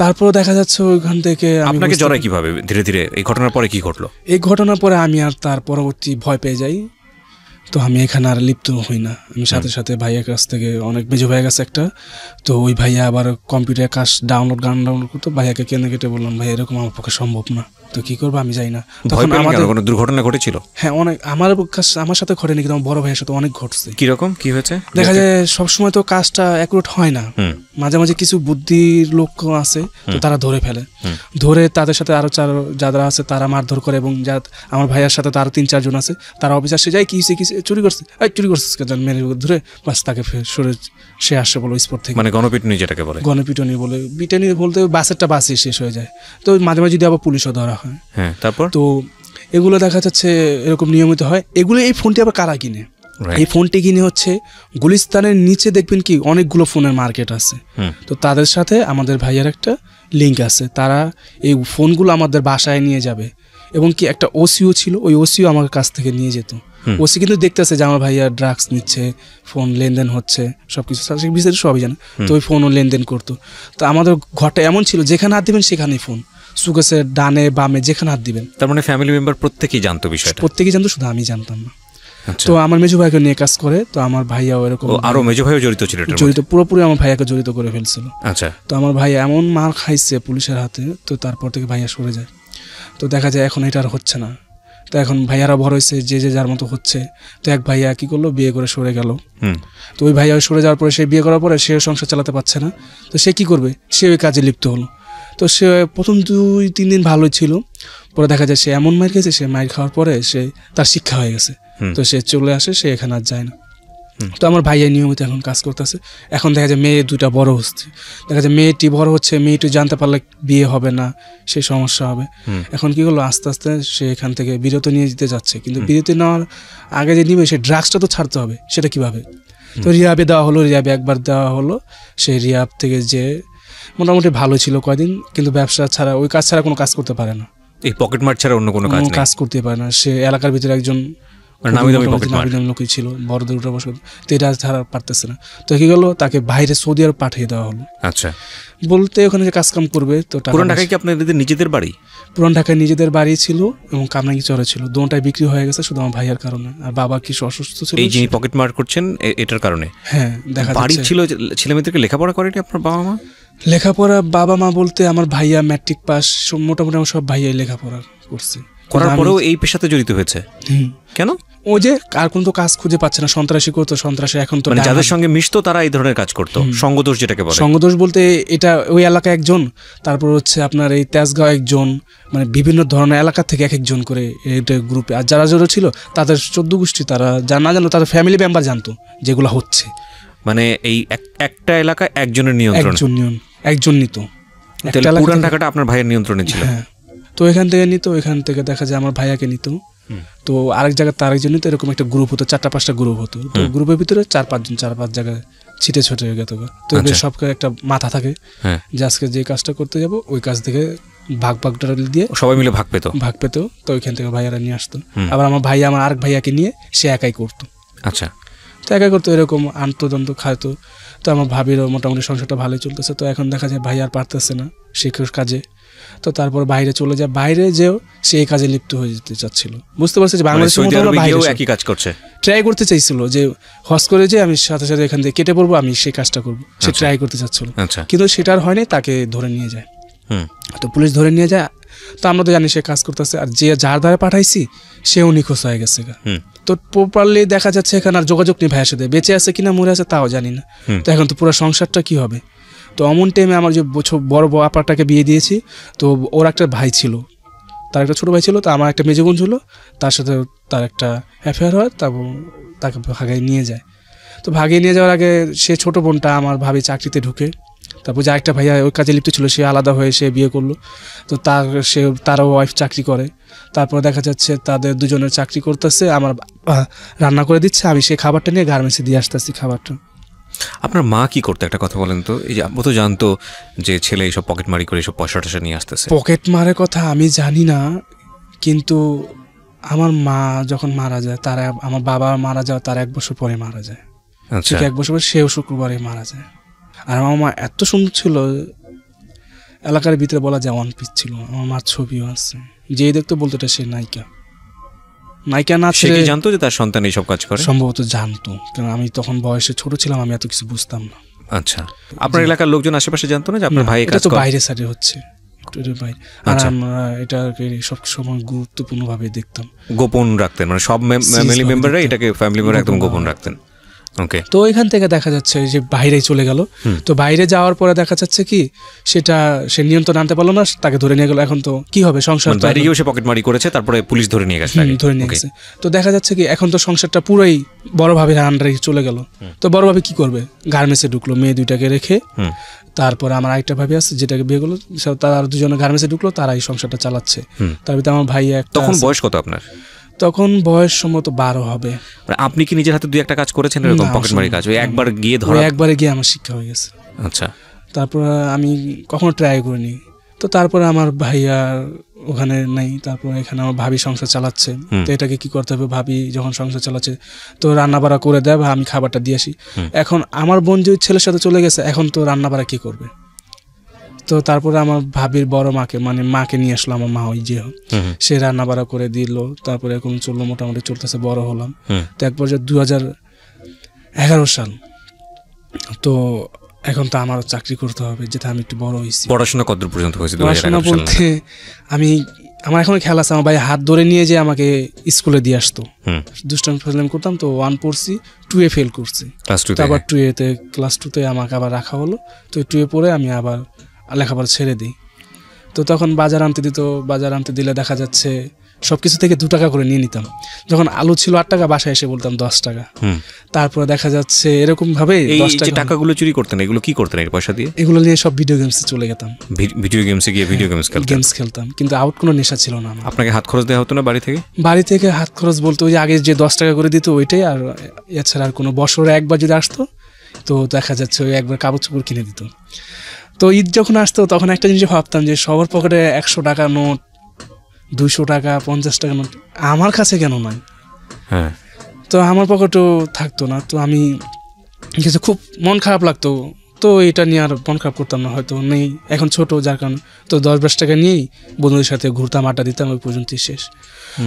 তারপর দেখা যাচ্ছে ওইখান থেকে আপনাকে জড়ায় কিভাবে ধীরে ধীরে? এই ঘটনার পরে কি ঘটলো? এই ঘটনার পরে আমি আর তার পরবর্তী ভয় পেয়ে যাই, তো আমি এখানে আর লিপ্ত হই না। আমি সাথে সাথে ভাইয়ার কাছ থেকে অনেক মেজো ভাইয়া গেছে একটা, তো ওই ভাইয়া আবার কম্পিউটারে কাজ গান ডাউনলোড করতো, ভাইয়াকে কেনে কেটে বললাম ভাই এরকম আমার পক্ষে সম্ভব না, তো কি করবো আমি যাই না। তখন আমাদের কোনো দুর্ঘটনা ঘটেছিল? হ্যাঁ অনেক, আমার সাথে ঘটেনি কিন্তু আমার বড় ভাইয়ের সাথে অনেক ঘটছে। কিরকম কি হয়েছে? দেখা যায় সবসময় তো কাজটা অ্যাকুরেট হয় না, মাঝে মাঝে কিছু বুদ্ধির লোক আছে তো তারা ধরে ফেলে, ধরে তাদের সাথে আরো যারা আছে তারা মারধর করে, এবং আমার ভাইয়ের সাথে তো আরো 3-4 জন আছে, তারা অফিসার সে যায় কি চুরি করছে মেরে ধরে বাস তাকে সরে সে আসে বলো স্পট থেকে, মানে গণপিটুনি যেটাকে বলে। গণপিটুনি বলে, পিটানি বলতে বাসেরটা বাসে শেষ হয়ে যায়, তো মাঝে মাঝে যদি আবার পুলিশও ধরা হয়। হ্যাঁ তারপর তো এগুলো দেখা যাচ্ছে এরকম নিয়মিত হয়। এগুলো এই ফোনটি আবার কারা কিনে? এই ফোনটি কিনে হচ্ছে গুলিস্তানের নিচে দেখবেন কি অনেকগুলো ফোনের মার্কেট আছে, তো তাদের সাথে আমাদের ভাইয়ের একটা লিঙ্ক আছে, তারা এই ফোনগুলো আমাদের বাসায় নিয়ে যাবে, এবং কি একটা ওসিও ছিল, ওই ওসিও আমার কাছ থেকে নিয়ে যেত। ওসি কিন্তু দেখতেছে যে আমার ভাইয়া ড্রাগস নিচ্ছে, ফোন লেনদেন হচ্ছে, সবকিছু বিষয়ে সবই জানে, তো ওই ফোনও লেনদেন করতো। তো আমাদের ঘরটা এমন ছিল যেখানে হাত দিবেন সেখানেই ফোন, সুকেসের ডানে বামে যেখানে হাত দিবেন। তার মানে ফ্যামিলি মেম্বার প্রত্যেকেই জানতো বিষয়টা? প্রত্যেকেই জানতো, শুধু আমি জানতাম না। তো আমার মেজো ভাইকে নিয়ে কাজ করে, তো আমার ভাইয়াও এরকম, আরো মেজো ভাইও জড়িত ছিল, পুরোপুরি আমার ভাইয়াকে জড়িত করে ফেলছিল। আচ্ছা। তো আমার ভাই এমন মার খাইছে পুলিশের হাতে, তো তারপর থেকে ভাইয়া সরে যায়। তো দেখা যায় এখন এটা আর হচ্ছে না, তো এখন ভাইয়ারা বড় হয়েছে, যে যার মতো হচ্ছে। তো এক ভাইয়া কি করলো, বিয়ে করে সরে গেল। তো ওই ভাইয়া সরে যাওয়ার পরে, সে বিয়ে করার পরে সে সংসার চালাতে পারছে না, তো সে কি করবে, সে ওই কাজে লিপ্ত হলো। তো সে প্রথম 2-3 দিন ভালোই ছিল, পরে দেখা যায় সে এমন মাইর খেয়েছে, সে মাইর খাওয়ার পরে সে তার শিক্ষা হয়ে গেছে, তো সে চলে আসে, সে এখানে আর যায় না। তো আমার ভাইয়া নিয়মিত এখন কাজ করতেছে। এখন দেখা যায় মেয়ে 2টা বড় হচ্ছে, দেখা যায় মেয়েটি বড় হচ্ছে, মেয়েটি জানতে পারলে বিয়ে হবে না, সেই সমস্যা হবে। এখন কি করলো, আস্তে আস্তে সে এখান থেকে বিরত নিয়ে যেতে যাচ্ছে, কিন্তু বিরতি নেওয়ার আগে যে নিবে, সে ড্রাগসটা তো ছাড়তে হবে, সেটা কিভাবে? তো রিহাবে দেওয়া হলো, রিহাবে একবার দেওয়া হলো, সেই রিহাব থেকে যে মোটামুটি ভালো ছিল কয়দিন, কিন্তু ব্যবসা ছাড়া, ওই কাজ ছাড়া কোনো কাজ করতে পারে না, এই পকেট মার ছাড়া অন্য কোনো কাজ করতে পারে না। সে এলাকার ভিতরে একজন নামি দামি লোকই ছিল, বড়দের উঠে বসে, তো এটা ছাড়া পারতেছে না। তো কি গেলো, তাকে বাইরে সৌদি আরব পাঠিয়ে দেওয়া হলো। আচ্ছা। বলতে ওখানে যে কাজকাম করবে, তো পুরান ঢাকায় কি আপনাদের নিজেদের বাড়ি? পুরান ঢাকায় নিজেদের বাড়ি ছিল, এবং কামরাঙ্গি চরে ছিল, দুটোটাই বিক্রি হয়ে গেছে শুধু আমার ভাইয়ের কারণে। আর বাবা কি অসুস্থ ছিল, এই যিনি পকেট মার করছেন এটার কারণে? হ্যাঁ, দেখা বাড়ি ছিল, ছেলেমেয়েদেরকে লেখাপড়া করেনি আপনার বাবা মা? লেখাপড়া বাবা মা বলতে আমার ভাইয়া ম্যাট্রিক পাস, মোটামুটি আমার সব ভাইয়াই লেখাপড়া করছে, করার পরেও এই পেশাতে জড়িত হয়েছে। কেন? ও যে আর কোন তো কাজ খুঁজে পাচ্ছে না, সন্ত্রাসী করতো, সন্ত্রাসী এখন তো মানে যাদের সঙ্গে মিশতো তারা এই ধরনের কাজ করতো, সঙ্গদোষ যেটাকে বলে। সঙ্গদোষ বলতে এটা ওই এলাকায় একজন, তারপর হচ্ছে আপনার এই তেজগাঁও একজন, মানে বিভিন্ন ধরনের এলাকা থেকে এক একজন করে এটা গ্রুপে। আর যারা যারা ছিল তাদের 14 গোষ্ঠী, তারা না জানতো, তাদের ফ্যামিলি মেম্বার জানতো যেগুলো হচ্ছে। মানে এই একটা এলাকায় একজনের নিয়ন্ত্রণ, একজন নিত। পুরান ঢাকাটা আপনার ভাইয়ের নিয়ন্ত্রণে ছিল। তো এখান থেকে নিত, এখান থেকে দেখা যায় আমার ভাইয়াকে নিত, তো আরেক জায়গায় তার একজন নিত, এরকম একটা গ্রুপ হতো, 4-5টা গ্রুপ হতো। তো গ্রুপের ভিতরে 4-5 জায়গায় ছিটে ছোটে হয়ে গেত। তো সব একটা মাথা থাকে যে আজকে যে কাজটা করতে যাব, ওই কাজ থেকে ভাগ দিয়ে সবাই মিলে ভাগ পেত। তো ওইখান থেকে ভাইয়ারা নিয়ে আসতো। আবার আমার ভাইয়া আমার আরেক ভাইয়াকে নিয়ে সে একাই করতো। আচ্ছা। তো একাই করতো, এরকম আন্তদন্ত খাইতো। তো আমার ভাবিরও মোটামুটি সংসারটা ভালোই চলতেছে। তো এখন দেখা যায় ভাই আর পারতেছে না শিক্ষার কাজে, তো তারপর বাইরে চলে যায়। বাইরে যেও সে এই কাজে লিপ্ত হয়ে যেতে চাচ্ছিল, বুঝতে পারছে যে বাংলাদেশের মতো একই কাজ করছে, ট্রাই করতে চাইছিল যে হজ করে যে আমি সাথে সাথে এখান থেকে কেটে পড়বো, আমি সেই কাজটা করবো, সে ট্রাই করতে চাচ্ছিল। কিন্তু সেটা আর হয়নি, তাকে ধরে নিয়ে যায়। তো পুলিশ ধরে নিয়ে যায়। তো আমরা তো জানি সে কাজ করতেছে, আর যে যার দ্বারা পাঠাইছি সেও নিখোঁজ হয়ে গেছে। তো প্রপারলি দেখা যাচ্ছে এখানে আর যোগাযোগ নেই ভাইয়ের সাথে, বেঁচে আছে কিনা মরে আছে তাও জানি না। তো এখন তো পুরো সংসারটা কি হবে? তো অমন টাইমে আমার যে বড় আপাটাকে বিয়ে দিয়েছি, তো ওর একটা ভাই ছিল, তার একটা ছোটো ভাই ছিল, তো আমার একটা মেজো বোন ছিল, তার সাথে তার একটা অ্যাফেয়ার হয়, তারপর তাকে ভাগায় নিয়ে যায়। তো ভাগিয়ে নিয়ে যাওয়ার আগে সে ছোটো বোনটা আমার ভাবি চাকরিতে ঢুকে, তারপর যে একটা ভাইয়া ওই কাজে লিপ্ত ছিল সে আলাদা হয়ে সে বিয়ে করলো। তো তারও ওয়াইফ চাকরি করে। তারপর দেখা যাচ্ছে তাদের দুজনের চাকরি করতেছে, আমার রান্না করে দিচ্ছে, আমি সেই খাবারটা নিয়ে গার্মেন্টসে দিয়ে আসতেছি খাবারটা। আপনার মা কি করতে, একটা কথা বলেন তো? এই যে ও তো জানতো যে ছেলে এইসব পকেট মারি করে এইসব পয়সা টয়সা নিয়ে আসতেছে। পকেট মারের কথা আমি জানি না, কিন্তু আমার মা যখন মারা যায়, তারা আমার বাবা মারা যায় তার 1 বছর পরে মারা যায়। আচ্ছা। 1 বছর পরে সেও শুক্রবারে মারা যায়। আর আমার মা এত সুন্দর ছিল এলাকার ভিতরে বলা যায় ওয়ান পিস ছিল। আমার মার ছবিও আছে, যেই দেখতে বলতো এটা সে নায়িকা। নায়িকা না, সে কি জানতো যে তার সন্তান এইসব কাজ করে? সম্ভবত জানতো, কারণ আমি তখন বয়সে ছোট ছিলাম, আমি এত কিছু বুঝতাম না। আচ্ছা, আপনার এলাকার লোকজন আশেপাশে জানতো না যে আপনার ভাই কাজ করে? বাইরে সাইডে হচ্ছে, আর আমরা এটাকে সবসময় গুরুত্বপূর্ণ ভাবে দেখতাম, গোপন রাখতেন, মানে সব ফ্যামিলি মেম্বাররা এটাকে ফ্যামিলি মেম্বার একদম গোপন রাখতেন। ওকে, তো এখান থেকে দেখা যাচ্ছে যে বাইরে চলে গেল। তো বাইরে যাওয়ার পরে দেখা যাচ্ছে কি সেটা সে নিয়ন্ত্রণ আনতে পারলো না, তাকে ধরে নিয়ে গেল। এখন তো কি হবে, সংসার বাইরে গিয়েও সে পকেটমারি করেছে, তারপরে পুলিশ ধরে নিয়ে গেছে, ধরে নিয়ে গেছে। তো দেখা যাচ্ছে কি এখন তো সংসারটা পুরোই বড় ভাবির আন্ডারে চলে গেল। তো বড় ভাবি কি করবে, গার্মেন্টসে ঢুকলো মেয়ে দুইটাকে রেখে। তারপরে আমার আরেকটা ভাবি আছে যেটাকে বিয়ে করলো, তার দুজনে গার্মেন্টসে ঢুকলো, তারা এই সংসারটা চালাচ্ছে। তার ভিতরে আমার ভাই একটা। তখন বয়স কত আপনার? তখন বয়স সম্ভবত 12 হবে। আপনি কি নিজের হাতে দুই একটা কাজ করেছেন এরকম পকেটমারি কাজ? ওই একবার গিয়ে ধরা? একবারে গিয়ে আমার শিক্ষা হয়ে গেছে। আচ্ছা, তারপর আমি কখনো ট্রাই করিনি। তো তারপরে আমার ভাইয়া ওখানে নেই, তারপর এখানে আমার ভাবি সংসার চালাচ্ছে। তো এটাকে কি করতে হবে, ভাবি যখন সংসার চালাচ্ছে তো রান্না বাড়া করে দেয়, আমি খাবারটা দিয়ে আসি। এখন আমার বোন যে ছেলের সাথে চলে গেছে, এখন তো রান্না বাড়া কি করবে? তো তারপরে আমার ভাবির বড় মাকে, মানে মাকে নিয়ে আসলো, আমার মা ওই যে সে রান্না বাড়া করে দিল। তারপরে এখন চললো, মোটামুটি চলতেছে, বড় হলাম। তো এক পর্যায়ে 2011 সাল, তো এখন তো আমার চাকরি করতে হবে, যেটা আমি একটু বড় হয়েছি। পড়াশোনা কত পর্যন্ত হয়েছে? পড়াশোনা বলতে আমার এখনো খেয়াল আছে, আমার ভাই হাত ধরে নিয়ে যে আমাকে স্কুলে দিয়ে আসতো, দুষ্টামি ফাজলামি করতাম। তো 1 পড়ছি, 2-এ ফেল করছি, আবার 2-এতে ক্লাস 2-তে আমাকে আবার রাখা হলো। তো 2-এ পড়ে আমি আবার লেখাপড়া ছেড়ে দিই। তো তখন বাজার আনতে দিত, বাজার আনতে দিলে দেখা যাচ্ছে সবকিছু থেকে 2 টাকা করে নিয়ে নিতাম। যখন আলু ছিল 8 টাকা, বাসায় এসে বলতাম 10 টাকা। তারপরে দেখা যাচ্ছে এরকম ভাবে 10 টাকাগুলো চুরি করতেন, এগুলো কি করতেন এই পয়সা দিয়ে? এগুলো নিয়ে সব ভিডিও গেমসে চলে যেতাম। ভিডিও গেমসে গিয়ে ভিডিও গেমস খেলতাম, কিন্তু আউট কোনো নেশা ছিল না। আপনাকে হাত খরচ দেওয়া হতো না বাড়ি থেকে? বাড়ি থেকে হাত খরচ বলতে ওই যে আগে যে 10 টাকা করে দিত ওইটাই, আর এছাড়া আর কোনো বছরে একবার যদি আসতো তো দেখা যাচ্ছে ওই একবার কাপড় চোপড় কিনে দিত। তো ঈদ যখন আসতো তখন একটা জিনিস ভাবতাম যে সবার পকেটে 100 টাকা নোট, 200 টাকা, 50 টাকা নোট, আমার কাছে কেন নাই? হ্যাঁ, তো আমার পকেটেও থাকতো না। তো আমি কিছু খুব মন খারাপ লাগতো। তো এটা নিয়ে আর মন খারাপ করতাম না, হয়তো নেই, এখন ছোট যার কারণে। তো 10-20 টাকা নিয়েই বন্ধুদের সাথে ঘুরতাম, আড্ডা দিতাম, ওই পর্যন্তই শেষ।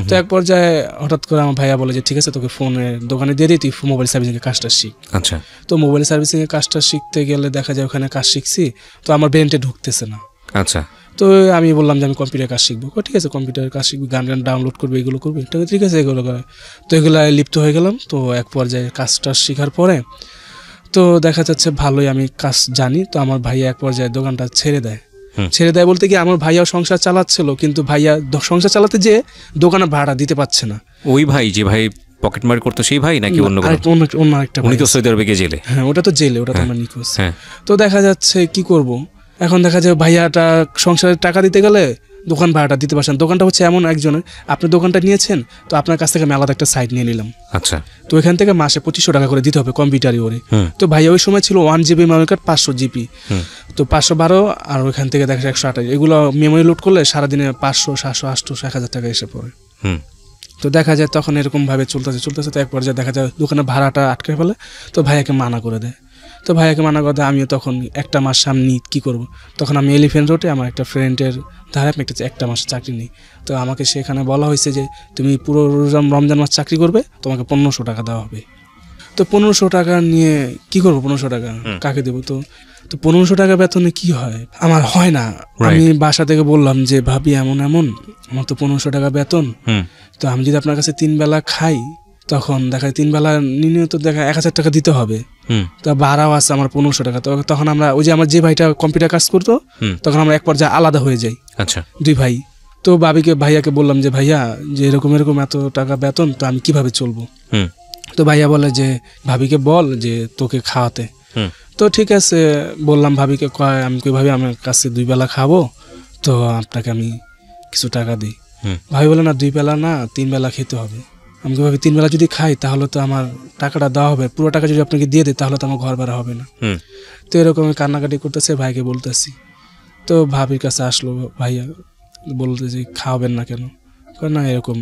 তো এক পর্যায়ে হঠাৎ করে আমার ভাইয়া বলে যে ঠিক আছে, তোকে ফোনের দোকানে দিয়ে দিই, তুই মোবাইল সার্ভিসিংয়ের কাজটা শিখ। আচ্ছা। তো মোবাইল সার্ভিসিংয়ের কাজটা শিখতে গেলে দেখা যায় ওখানে কাজ শিখছি, তো আমার ব্রেনটে ঢুকতেছে না। আচ্ছা। তো আমি বললাম যে আমি কম্পিউটার কাজ শিখবো। ঠিক আছে, কম্পিউটার কাজ শিখবি, গান ডাউনলোড করবে, এগুলো করবে, ঠিক আছে, এগুলো করে। তো এগুলো লিপ্ত হয়ে গেলাম। তো এক পর্যায়ে কাজটা শেখার পরে তো দেখা যাচ্ছে ভালোই আমি কাজ জানি। তো আমার ভাইয়া এক পর্যায়ে দোকানটা ছেড়ে দেয় বলতে কি আমার ভাইয়াও সংসার চালাচ্ছিল, কিন্তু ভাইয়া সংসার চালাতে যে দোকানে ভাড়া দিতে পারছে না। ওই ভাই যে ভাই পকেটমারি করতো সেই ভাই নাকি অন্য একটা? উনি তো সৌদি আরবে জেলে। হ্যাঁ, ওটা তো জেলে, ওটা তো আমার নিখোঁজ। তো দেখা যাচ্ছে কি করব, এখন দেখা যায় ভাইয়াটা সংসারের টাকা দিতে গেলে দোকান ভাড়াটা দিতে পারছেন। দোকানটা হচ্ছে এমন একজনের, আপনি দোকানটা নিয়েছেন, তো আপনার কাছ থেকে আমি আলাদা একটা সাইট নিয়ে নিলাম। আচ্ছা। তো এখান থেকে মাসে 2500 টাকা করে দিতে হবে কম্পিউটারই ওরে। তো ভাইয়া ওই সময় ছিল 1 GB মেমোরি কার্ড, 500 GB। তো 512 আর ওইখান থেকে দেখা যায় 128, এগুলো মেমোরি লোড করলে সারাদিনে 500, 700, 800, 1000 টাকা এসে পড়ে। তো দেখা যায় তখন এরকম ভাবে চলতেছে। তো এক পর্যায়ে দেখা যায় দোকানের ভাড়াটা আটকে ফেলে। তো ভাইয়াকে মানা করে দেয়। আমিও তখন একটা মাস সামনে কি করব, তখন আমি এলিফ্যান্ট রোডে আমার একটা ফ্রেন্ডের ধারে আমি একটা মাস চাকরি নিই। তো আমাকে সেখানে বলা হয়েছে যে তুমি পুরো রমজান মাস চাকরি করবে, তোমাকে 1500 টাকা দেওয়া হবে। তো 1500 টাকা নিয়ে কি করবো, 1500 টাকা কাকে দেবো? তো 1500 টাকা বেতনে কি হয়, আমার হয় না। আমি বাসা থেকে বললাম যে ভাবি এমন আমার তো 1500 টাকা বেতন, তো আমি যদি আপনার কাছে 3 বেলা খাই, তখন দেখা 3 বেলা নিয়মিত দেখা 1000 টাকা দিতে হবে। তা ভাড়াও আছে আমার 1500 টাকা। তখন আমরা ওই যে আমার যে ভাইটা কম্পিউটার কাজ করতো, তখন আমরা এক পর্যায়ে আলাদা হয়ে যাই। আচ্ছা, 2 ভাই। তো ভাইয়াকে বললাম যে ভাইয়া যে এরকম এত টাকা বেতন, তো আমি কিভাবে চলবো? তো ভাইয়া বলে যে ভাবিকে বল যে তোকে খাওয়াতে। তো ঠিক আছে বললাম ভাবিকে, আমি কিভাবে আমার কাছে 2 বেলা খাবো, তো আপনাকে আমি কিছু টাকা দিই। ভাবি বলে না 2 বেলা না 3 বেলা খেতে হবে। আমি ভাবি 3 বেলা যদি খাই তাহলে তো আমার টাকাটা দেওয়া হবে, পুরো টাকা যদি আপনাকে দিয়ে দিই তাহলে তো আমার ঘর ভাড়া হবে না। তো এরকম কান্নাকাটি করতেছে, ভাইকে বলতেছি। তো ভাবির কাছে আসলো ভাইয়া, বলতে যে খাওয়াবেন না কেন? না এরকম।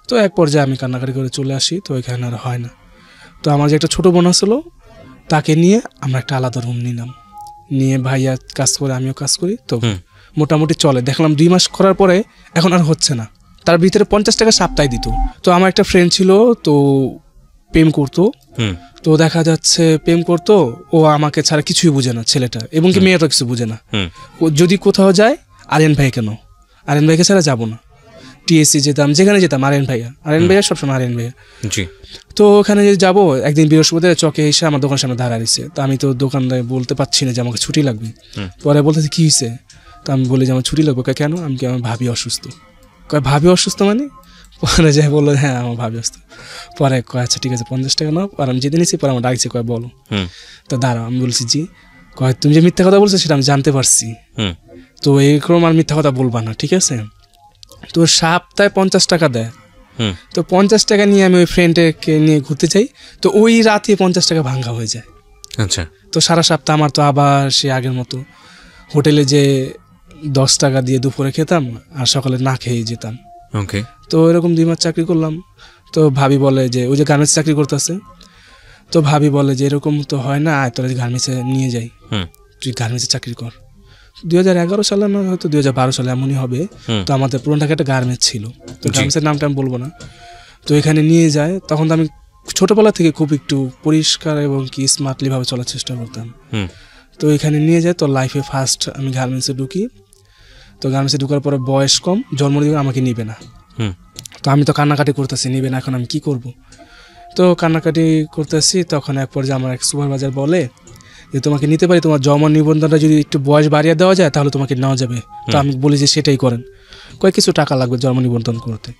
তো এক পর্যায়ে আমি কান্নাকাটি করে চলে আসি। তো এখানে আর হয় না। তো আমার যে একটা ছোট বোন ছিল, তাকে নিয়ে আমরা একটা আলাদা রুম নিলাম, নিয়ে ভাইয়া কাজ করে আমিও কাজ করি। তো মোটামুটি চলে। দেখলাম 2 মাস করার পরে এখন আর হচ্ছে না। তার ভিতরে 50 টাকা সপ্তাহে দিত। তো আমার একটা ফ্রেন্ড ছিল, তো প্রেম করতো, তো দেখা যাচ্ছে প্রেম করতো, ও আমাকে ছাড়া কিছুই বুঝে না ছেলেটা, এবং কি মেয়েটা কিছু বুঝে না। যদি কোথাও যায় আরিয়ান ভাই কেন, আরিয়ান ভাইকে ছাড়া যাবো না। টিএসসি যেতাম, যেখানে যেতাম আরিয়ান ভাইয়া সবসময় আরিয়ান ভাইয়া। তো ওখানে যে যাবো, একদিন বৃহস্পতিবার চকে এসে আমার দোকানের সামনে দাঁড়া দিচ্ছে। তো আমি তো দোকানদার বলতে পারছি না যে আমাকে ছুটি লাগবে। পরে বলতেছে কি হয়েছে, তো আমি বলি যে আমার ছুটি লাগবে। কেন? আমি কি আমার ভাবি অসুস্থ। ভাবি অসুস্থ মানে? পরে যাই বললো হ্যাঁ আমার ভাবি অসুস্থ। পরে কয় আচ্ছা ঠিক আছে 50 টাকা নাও। আর আমি যেদিন এসেছি পরে আমার ডাকছে, কয় বলো। তো দাঁড়াও, আমি বলছি জি। কয় তুমি যে মিথ্যা কথা বলছো সেটা আমি জানতে পারছি, তো এইরকম আর মিথ্যা কথা বলবা না, ঠিক আছে? তো সপ্তাহে 50 টাকা দেয়। তো 50 টাকা নিয়ে আমি ওই ফ্রেন্ডকে নিয়ে ঘুরতে চাই, তো ওই রাতে 50 টাকা ভাঙা হয়ে যায়। আচ্ছা। তো সারা সপ্তাহ আমার তো আবার সে আগের মতো হোটেলে যে 10 টাকা দিয়ে দুপুরে খেতাম আর সকালে না খেয়ে যেতাম। ওকে। তো এরকম 2 মাস চাকরি করলাম। তো ভাবি বলে যে ওই যে গার্মেন্টস চাকরি করতেছে, তো ভাবি বলে যে এরকম তো হয় না, আয় তোরা গার্মেন্টসে নিয়ে যাই, তুই গার্মেন্টসে চাকরি কর। 2011 সালে না হয়তো 2012 সালে এমনই হবে। তো আমাদের পুরনো ঢাকা একটা গার্মেন্টস ছিল, তো গার্মেন্টসের নামটা আমি বলবো না। তো এখানে নিয়ে যায়, তখন তো আমি ছোটোবেলা থেকে খুব একটু পরিষ্কার এবং কি স্মার্টলি ভাবে চলার চেষ্টা করতাম। তো এখানে নিয়ে যায়, তো লাইফে ফার্স্ট আমি গার্মেন্টসে ঢুকি। তো গার্মেন্টসে ঢুকার পরে বয়স কম, জন্মদিন আমাকে নিবে না। তো আমি তো কান্নাকাটি করতেছি, নিবে না, এখন আমি কি করব? তো কান্নাকাটি করতেছি, তখন এক পর্যায়ে আমার এক সুপারভাইজার বলে যে তোমাকে নিতে পারি, তোমার জন্ম নিবন্ধনটা যদি একটু বয়স বাড়িয়ে দেওয়া যায় তাহলে তোমাকে নেওয়া যাবে। তো আমি বলি যে সেটাই করেন। কয়েক কিছু টাকা লাগবে জন্ম নিবন্ধন করতে,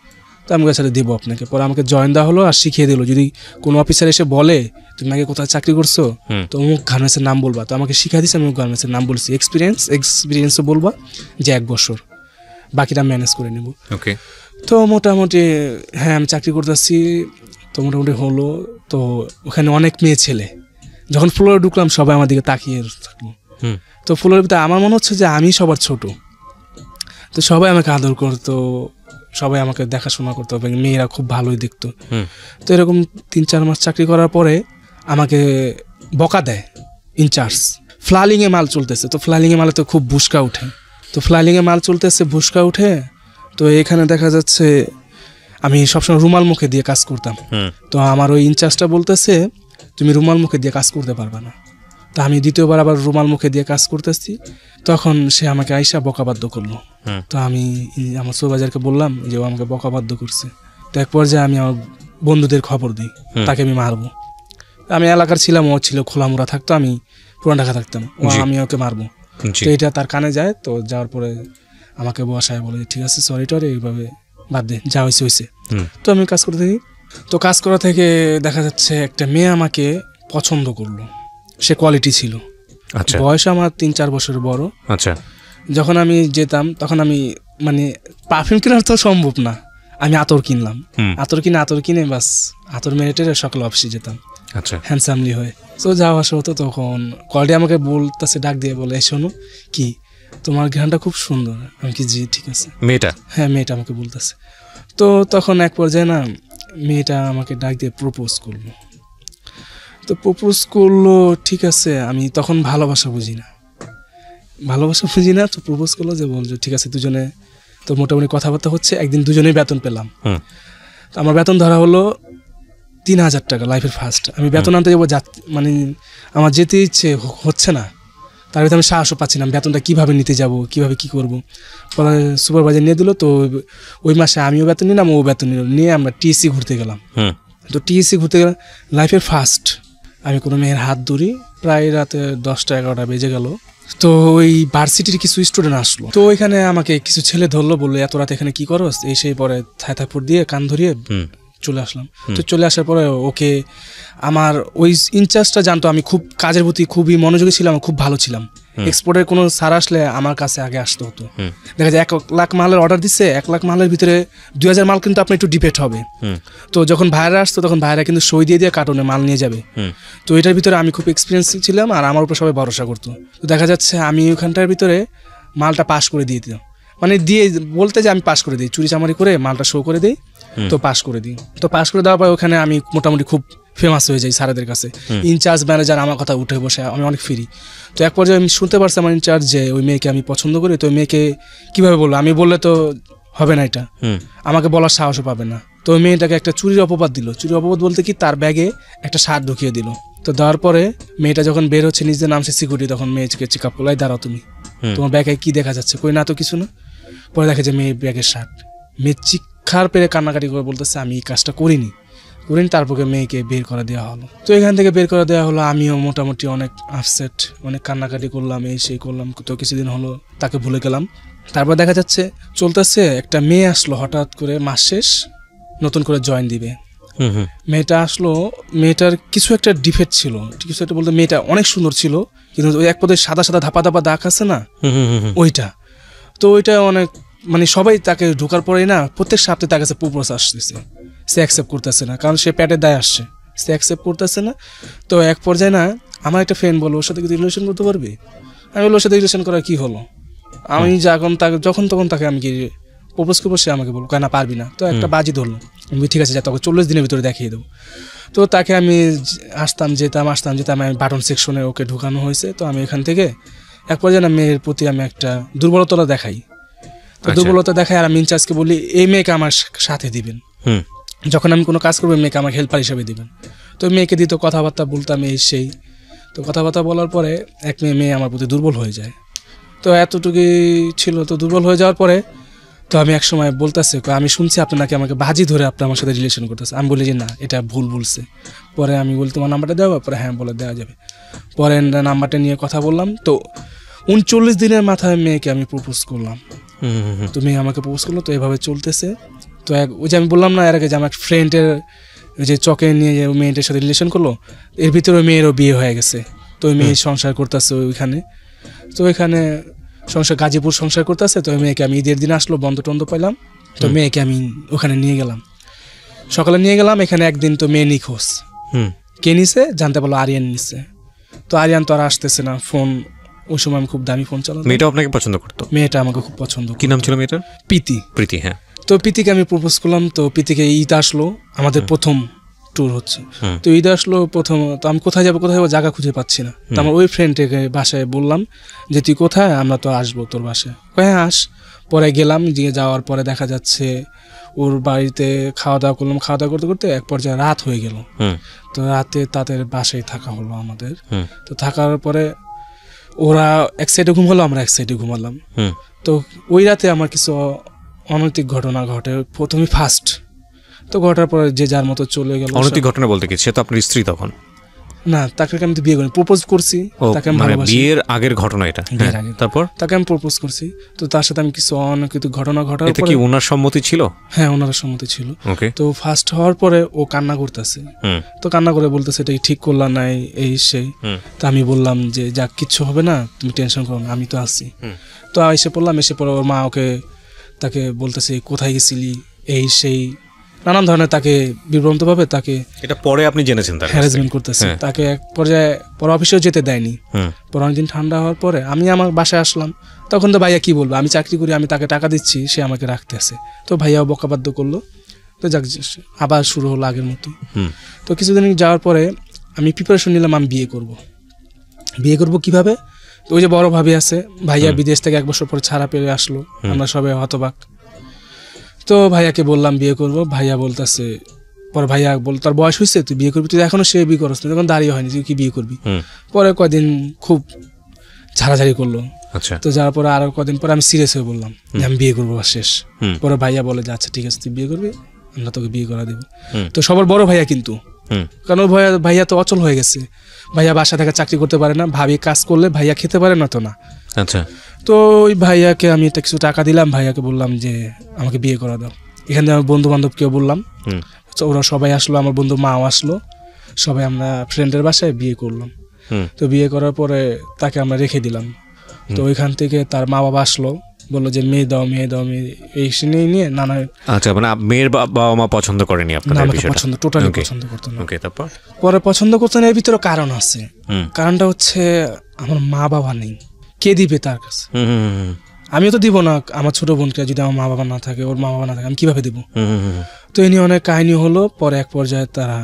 তো আমি সাথে দেবো আপনাকে। পরে আমাকে জয়েন দেওয়া হলো আর শিখিয়ে দিল, যদি কোনো অফিসার এসে বলে তুমি আগে কোথায় চাকরি করছো, তো অমুক গার্মেন্টসের নাম বলবা। তো আমাকে শিখিয়ে দিচ্ছে, আমি গার্মেন্টসের নাম বলছি। এক্সপিরিয়েন্সও বলবা যে 1 বছর, বাকিটা ম্যানেজ করে নেব। ওকে। তো মোটামুটি হ্যাঁ আমি চাকরি করতেছি, তো মোটামুটি হলো। তো ওখানে অনেক মেয়ে ছেলে, যখন ফ্লোরে ঢুকলাম সবাই আমার দিকে তাকিয়ে থাকলো। তো ফ্লোরের ভিতরে আমার মনে হচ্ছে যে আমি সবার ছোট। তো সবাই আমাকে আদর করতো, সবাই আমাকে দেখাশোনা করতো, মেয়েরা খুব ভালোই দেখতো। তো এরকম 3-4 মাস চাকরি করার পরে আমাকে বকা দেয় ইনচার্জ। ফ্লালিংয়ে মাল চলতেছে, তো ফ্লালিংয়ে মালে তো খুব বুসকা উঠে। তো ফ্লালিংয়ে মাল চলতেছে, বুসকা উঠে। তো এখানে দেখা যাচ্ছে আমি সবসময় রুমাল মুখে দিয়ে কাজ করতাম। তো আমার ওই ইনচার্জটা বলতেছে তুমি রুমাল মুখে দিয়ে কাজ করতে পারবা না। তা আমি দ্বিতীয়বার আবার রুমাল মুখে দিয়ে কাজ করতেছি, তখন সে আমাকে আইসা বকাবাধ্য করলো। তো আমি আমার সুপারভাইজারকে বললাম যে ও আমাকে বকাবাধ্য করছে। তো এক পর্যায়ে আমি আমার বন্ধুদের খবর দিই, তাকে আমি মারবো। আমি এলাকার ছিলাম, ও ছিল খোলামোড়া থাকতো, আমি পুরান ঢাকা থাকতাম, আমি ওকে মারবো। তো এটা তার কানে যায়। তো যাওয়ার পরে আমাকে বসায় বলে ঠিক আছে সরি টরি, এইভাবে বাদ দে, যা হয়েছে হয়েছে। তো আমি কাজ করতে থাকি। তো কাজ করা থেকে দেখা যাচ্ছে একটা মেয়ে আমাকে পছন্দ করলো, সে কোয়ালিটি ছিল। বয়স আমার 3-4 বছরের বড়। আচ্ছা। যখন আমি যেতাম তখন আমি মানে পারফিউম কেনার তো সম্ভব না, আমি আতর কিনলাম। আতর কিনে বাস আতর মেরেটে সকাল অফিসে যেতাম। আচ্ছা। হ্যান্ডসামলি হয়ে তো যাওয়া আসা হতো। তখন কোয়ালিটি আমাকে বলতেছে, ডাক দিয়ে বলে শোনো কি তোমার ঘ্রাণটা খুব সুন্দর। আমি কি জি ঠিক আছে। মেয়েটা? হ্যাঁ মেয়েটা আমাকে বলতেছে। তো তখন এক পর্যায়ে না মেয়েটা আমাকে ডাক দিয়ে প্রপোজ করলো। তো প্রপোজ করলো ঠিক আছে, আমি তখন ভালোবাসা বুঝি না। তো প্রপোজ করলো যে বলছো ঠিক আছে দুজনে, তো মোটামুটি কথাবার্তা হচ্ছে। একদিন দুজনেই বেতন পেলাম। তো আমার বেতন ধরা হলো 3000 টাকা, লাইফের ফার্স্ট। আমি বেতন আনতে যাবো, মানে আমার যেতে ইচ্ছে হচ্ছে না, তার ভিতরে আমি সাহসও পাচ্ছি না বেতনটা কীভাবে নিতে যাব, কীভাবে কী করবো। পরে সুপারভাইজার নিয়ে দিল। তো ওই মাসে আমিও বেতন নিলাম, ও বেতন নিল, নিয়ে আমরা টিএসসি ঘুরতে গেলাম। তো টিএসসি ঘুরতে গেলাম, লাইফের ফার্স্ট আমি কোনো মেয়ের হাত ধরি। প্রায় রাতে 10টা-11টা বেজে গেল। তো ওই ভার্সিটির কিছু স্টুডেন্ট আসলো। তো ওইখানে আমাকে কিছু ছেলে ধরলো, বললো এত রাত এখানে কি করো, এই সেই। পরে থাইথাপুর দিয়ে কান ধরিয়ে চলে আসলাম। তো চলে আসার পরে ওকে আমার ওই ইনচার্জটা জানতো আমি খুব কাজের প্রতি খুবই মনোযোগী ছিলাম, খুব ভালো ছিলাম। এক্সপোর্টের কোনো সার আসলে আমার কাছে আগে আসতে হতো। দেখা যায় 1 লাখ মালের অর্ডার দিচ্ছে, 1 লাখ মালের ভিতরে 2000 মাল কিন্তু আপনার একটু ডিপেট হবে। তো যখন ভাইরা আসতো তখন ভাইরা কিন্তু সই দিয়ে দিয়ে কার্টনে মাল নিয়ে যাবে। তো এটার ভিতরে আমি খুব এক্সপিরিয়েন্স ছিলাম আর আমার উপর সবাই ভরসা করতো। তো দেখা যাচ্ছে আমি ওইখানটার ভিতরে মালটা পাস করে দিয়ে দিতাম, মানে দিয়ে বলতে যে আমি পাস করে দিই, চুরি চামারি করে মালটা শো করে দিই, তো পাস করে দিই। তো পাস করে দেওয়ার পর ওখানে আমি মোটামুটি খুব ফেমাস হয়ে যাই স্যারদের কাছে। ইনচার্জ ম্যানেজার আমার কথা উঠে বসে, আমি অনেক ফ্রি। তো এক পর্যায়ে আমি শুনতে পারছি আমার ইনচার্জ যে ওই মেয়েকে আমি পছন্দ করি। তো ওই মেয়েকে কীভাবে বলবো, আমি বললে তো হবে না, এটা আমাকে বলার সাহসও পাবে না। তো ওই মেয়েটাকে একটা চুরির অপবাদ দিল। চুরির অপবাদ বলতে কি, তার ব্যাগে একটা শার্ট ঢুকিয়ে দিল। তো দেওয়ার পরে মেয়েটা যখন বের হচ্ছে নিজের নামছে সিকিউরিটি, তখন মেয়েকে চেক আপ করলো, দাঁড়াও তুমি, তোমার ব্যাগে কি দেখা যাচ্ছে? কই না তো কিছু না। পরে দেখা যায় মেয়ে ব্যাগের শার্ট। মেয়ে চিৎকার পেরে কান্নাকাটি করে বলতেছে আমি এই কাজটা করিনি। তারপরে মেয়েকে বের করে দেওয়া হলো। তো এখান থেকে বের করে দেওয়া হলো। আমিও মোটামুটি অনেক আপসেট, অনেক কান্নাকাটি করলাম, এই সেই করলাম। তো কিছুদিন হলো তাকে ভুলে গেলাম। তারপর দেখা যাচ্ছে চলতেছে, একটা মেয়ে আসলো হঠাৎ করে, মাস শেষ নতুন করে জয়েন দিবে। মেয়েটা আসলো, মেয়েটার কিছু একটা ডিফেক্ট ছিল, কিছু একটা বলতে মেয়েটা অনেক সুন্দর ছিল, কিন্তু ওই এক পদে সাদা সাদা ধাপা ধাপা দাগ আছে না, ওইটা। তো ওইটা অনেক মানে সবাই তাকে ঢোকার পরেই না প্রত্যেক সপ্তাহে তার কাছে প্রপোজ আসতেছে, সে অ্যাকসেপ্ট করতেছে না, কারণ সে পেটের দায় আসছে, সে অ্যাকসেপ্ট করতেছে না। তো এক পর্যায়ে না আমার একটা ফ্রেন্ড বলো ওর সাথে কি রিলেশন করতে পারবি? আমি বললো ওর সাথে রিলেশন করা কি হলো, আমি যখন তখন তাকে আমি কি প্রপোজ করবো, সে আমাকে বললো কেন পারবি না। তো একটা বাজি ধরলো, আমি ঠিক আছে যা, তোকে 40 দিনের ভিতরে দেখিয়ে দেবো। তো তাকে আমি আসতাম যেতাম আমি বাটন সেকশনে ওকে ঢুকানো হয়েছে। তো আমি এখান থেকে এক পর্যায়ে না মেয়ের প্রতি আমি একটা দুর্বলতা দেখাই। তো দুর্বলতা দেখাই আর আমি ইনচার্জকে বলি এই মেয়েকে আমার সাথে দিবেন, যখন আমি কোনো কাজ করবো মেয়েকে আমার হেল্পার হিসেবে দিবেন। তো মেয়েকে দিত, কথাবার্তা বলতাম এই সেই। তো কথাবার্তা বলার পরে এক মেয়ে আমার প্রতি দুর্বল হয়ে যায়। তো এতটুকুই ছিল। তো দুর্বল হয়ে যাওয়ার পরে তো আমি এক সময় বলতেছে আমি শুনছি আপনি নাকি আমাকে বাজি ধরে আপনি আমার সাথে রিলেশন করতেছে। আমি বলি যে না, এটা ভুল বলছে। পরে আমি বলি তোমার নাম্বারটা দেওয়া? পরে হ্যাঁ বলে দেওয়া যাবে। পরে নাম্বারটা নিয়ে কথা বললাম। তো 39 দিনের মাথায় মেয়েকে আমি প্রপোজ করলাম। তো মেয়ে আমাকে প্রপোজ করলো। তো এভাবে চলতেছে। তো ওই যে আমি বললাম না এর আগে যে আমার ফ্রেন্ডের ওই যে চকে নিয়ে যে মেয়েটার সাথে রিলেশন করলো, এর ভিতরে মেয়েরও বিয়ে হয়ে গেছে। তো ওই মেয়ে সংসার করতেছে ওইখানে। তো ওইখানে গাজীপুর সংসার করতেছে। তো ওই মেয়েকে আমি ঈদের দিন আসলো, বন্ধ টন্ধ পাইলাম। তো মেয়েকে আমি ওখানে নিয়ে গেলাম, সকালে নিয়ে গেলাম। এখানে একদিন তো মেয়ে নিখোঁজ। কে নিছে জানতে পারলো আরিয়ান নিছে। তো আরিয়ান তো আর আসতেছে না, ফোন ওই সময় আমি খুব দামি ফোন চালাতাম। মেয়েটা আপনাকে পছন্দ করতো? মেয়েটা আমাকে খুব পছন্দ। কি নাম ছিল মেয়েটার? প্রীতি। হ্যাঁ। তো প্রীতিকে আমি প্রপোজ করলাম। তো প্রীতিকে ঈদ আসলো, আমাদের প্রথম ট্যুর হচ্ছে। তো ঈদ আসলো প্রথম। তো আমি কোথায় যাবো জায়গা খুঁজে পাচ্ছি না। তো আমার ওই ফ্রেন্ডটাকে বাসায় বললাম যে তুই কোথায়, আমরা তো আসবো তোর বাসায়। হ্যাঁ আস। পরে গেলাম, গিয়ে যাওয়ার পরে দেখা যাচ্ছে ওর বাড়িতে খাওয়া দাওয়া করলাম। খাওয়া দাওয়া করতে করতে এক পর্যায়ে রাত হয়ে গেল। তো রাতে তাদের বাসায় থাকা হলো আমাদের। তো থাকার পরে ওরা এক সাইডে ঘুমালো, আমরা এক সাইডে ঘুমালাম। তো ওই রাতে আমার কিছু অনৈতিক ঘটনা ঘটে। প্রথমে ফার্স্ট তো ঘটার পরে যে যার মতো চলে গেল। অনৈতিক ঘটনা বলতে কি, সে তো আপনার স্ত্রী তখন? না, তাকে আমি তো বিয়ে করি, প্রপোজ করছি তাকে। আমি ভালোবাসি। বিয়ের আগের ঘটনা এটা? তারপর তাকে আমি প্রপোজ করছি। তো তার সাথে আমি কিছু অনৈতিক ঘটনা ঘটার পরে। এটা কি ওনার সম্মতি ছিল? হ্যাঁ, ওনার সম্মতি ছিল। তো ফার্স্ট হওয়ার পরে ও কান্না করতেছে। তো কান্না করে বলতেছে এটা ঠিক করলা নাই, এই সেই। তো আমি বললাম যে যাক কিচ্ছু হবে না, তুমি টেনশন করো না, আমি তো আছি। তো এসে পড়লাম। এসে পরে ওর মা তাকে বলতেছে কোথায় গেছিলি, এই সেই নানান ধরনের তাকে বিভ্রান্তভাবে তাকে। এটা পরে আপনি জেনেছেন তার হ্যারাসমেন্ট করতেছে। তাকে এক পর্যায়ে পরে অফিসেও যেতে দেয়নি। পরে অনেকদিন ঠান্ডা হওয়ার পরে আমি আমার বাসায় আসলাম। তখন তো ভাইয়া কি বলবো, আমি চাকরি করি, আমি তাকে টাকা দিচ্ছি, সে আমাকে রাখতে আসে। তো ভাইয়াও বকাবাধ্য করলো। তো যাক আবার শুরু হলো আগের মতো। তো কিছুদিন যাওয়ার পরে আমি প্রিপারেশন নিলাম আমি বিয়ে করব কিভাবে। তো ওই যে বড় ভাবি আছে, ভাইয়া বিদেশ থেকে 1 বছর পরে ছাড়া পেয়ে আসলো, আমরা সবাই হতবাক। তো ভাইয়াকে বললাম বিয়ে করব। ভাইয়া বলতেছে, পরে ভাইয়া বল তোর বয়স হয়েছে, তুই বিয়ে করবি? তুই এখনো সে বিয়ে করছ না, তখন দাঁড়িয়ে হয়নি, তুই কি বিয়ে করবি? পরে কয়দিন খুব ঝাড়াঝাড়ি করলো। তো যাওয়ার পরে আরো কদিন পরে আমি সিরিয়াস হয়ে বললাম যে আমি বিয়ে করবো শেষ। পরে ভাইয়া বলে যে আচ্ছা ঠিক আছে তুই বিয়ে করবি, আমরা তোকে বিয়ে করা দেবো। তো সবার বড় ভাইয়া কিন্তু, কারণ ভাইয়া তো অচল হয়ে গেছে। ভাইয়া বাসা থেকে চাকরি করতে পারে না, ভাবি কাজ করলে ভাইয়া খেতে পারে না তো না। আচ্ছা। তো ওই ভাইয়াকে আমি একটা কিছু টাকা দিলাম, ভাইয়াকে বললাম যে আমাকে বিয়ে করা দাও। এখানে আমার বন্ধু বান্ধবকেও বললাম, ওরা সবাই আসলো, আমার বন্ধু মাও আসলো, সবাই আমরা ফ্রেন্ডের বাসায় বিয়ে করলাম। তো বিয়ে করার পরে তাকে আমরা রেখে দিলাম। তো ওইখান থেকে তার মা বাবা আসলো, বললো যে মেয়ে দাও এই নিয়ে নানা। আচ্ছা, মানে মেয়ের বাবা মা পছন্দ করেনি আপনাদের বিষয়টা? পছন্দ টোটালি পছন্দ করতো না। ওকে, তারপর পরে পছন্দ করতো না, এর ভিতরে কারণ আছে। কারণটা হচ্ছে আমার মা বাবা নেই, কে দিবে তার কাছে? আমিও তো দিব না আমার ছোট বোনকে, যদি আমার মা বাবা না থাকে, ওর মা বাবা না থাকে, আমি কিভাবে দিব? তো এই নিয়ে অনেক কাহিনী হলো। পরে এক পর্যায়ে তারা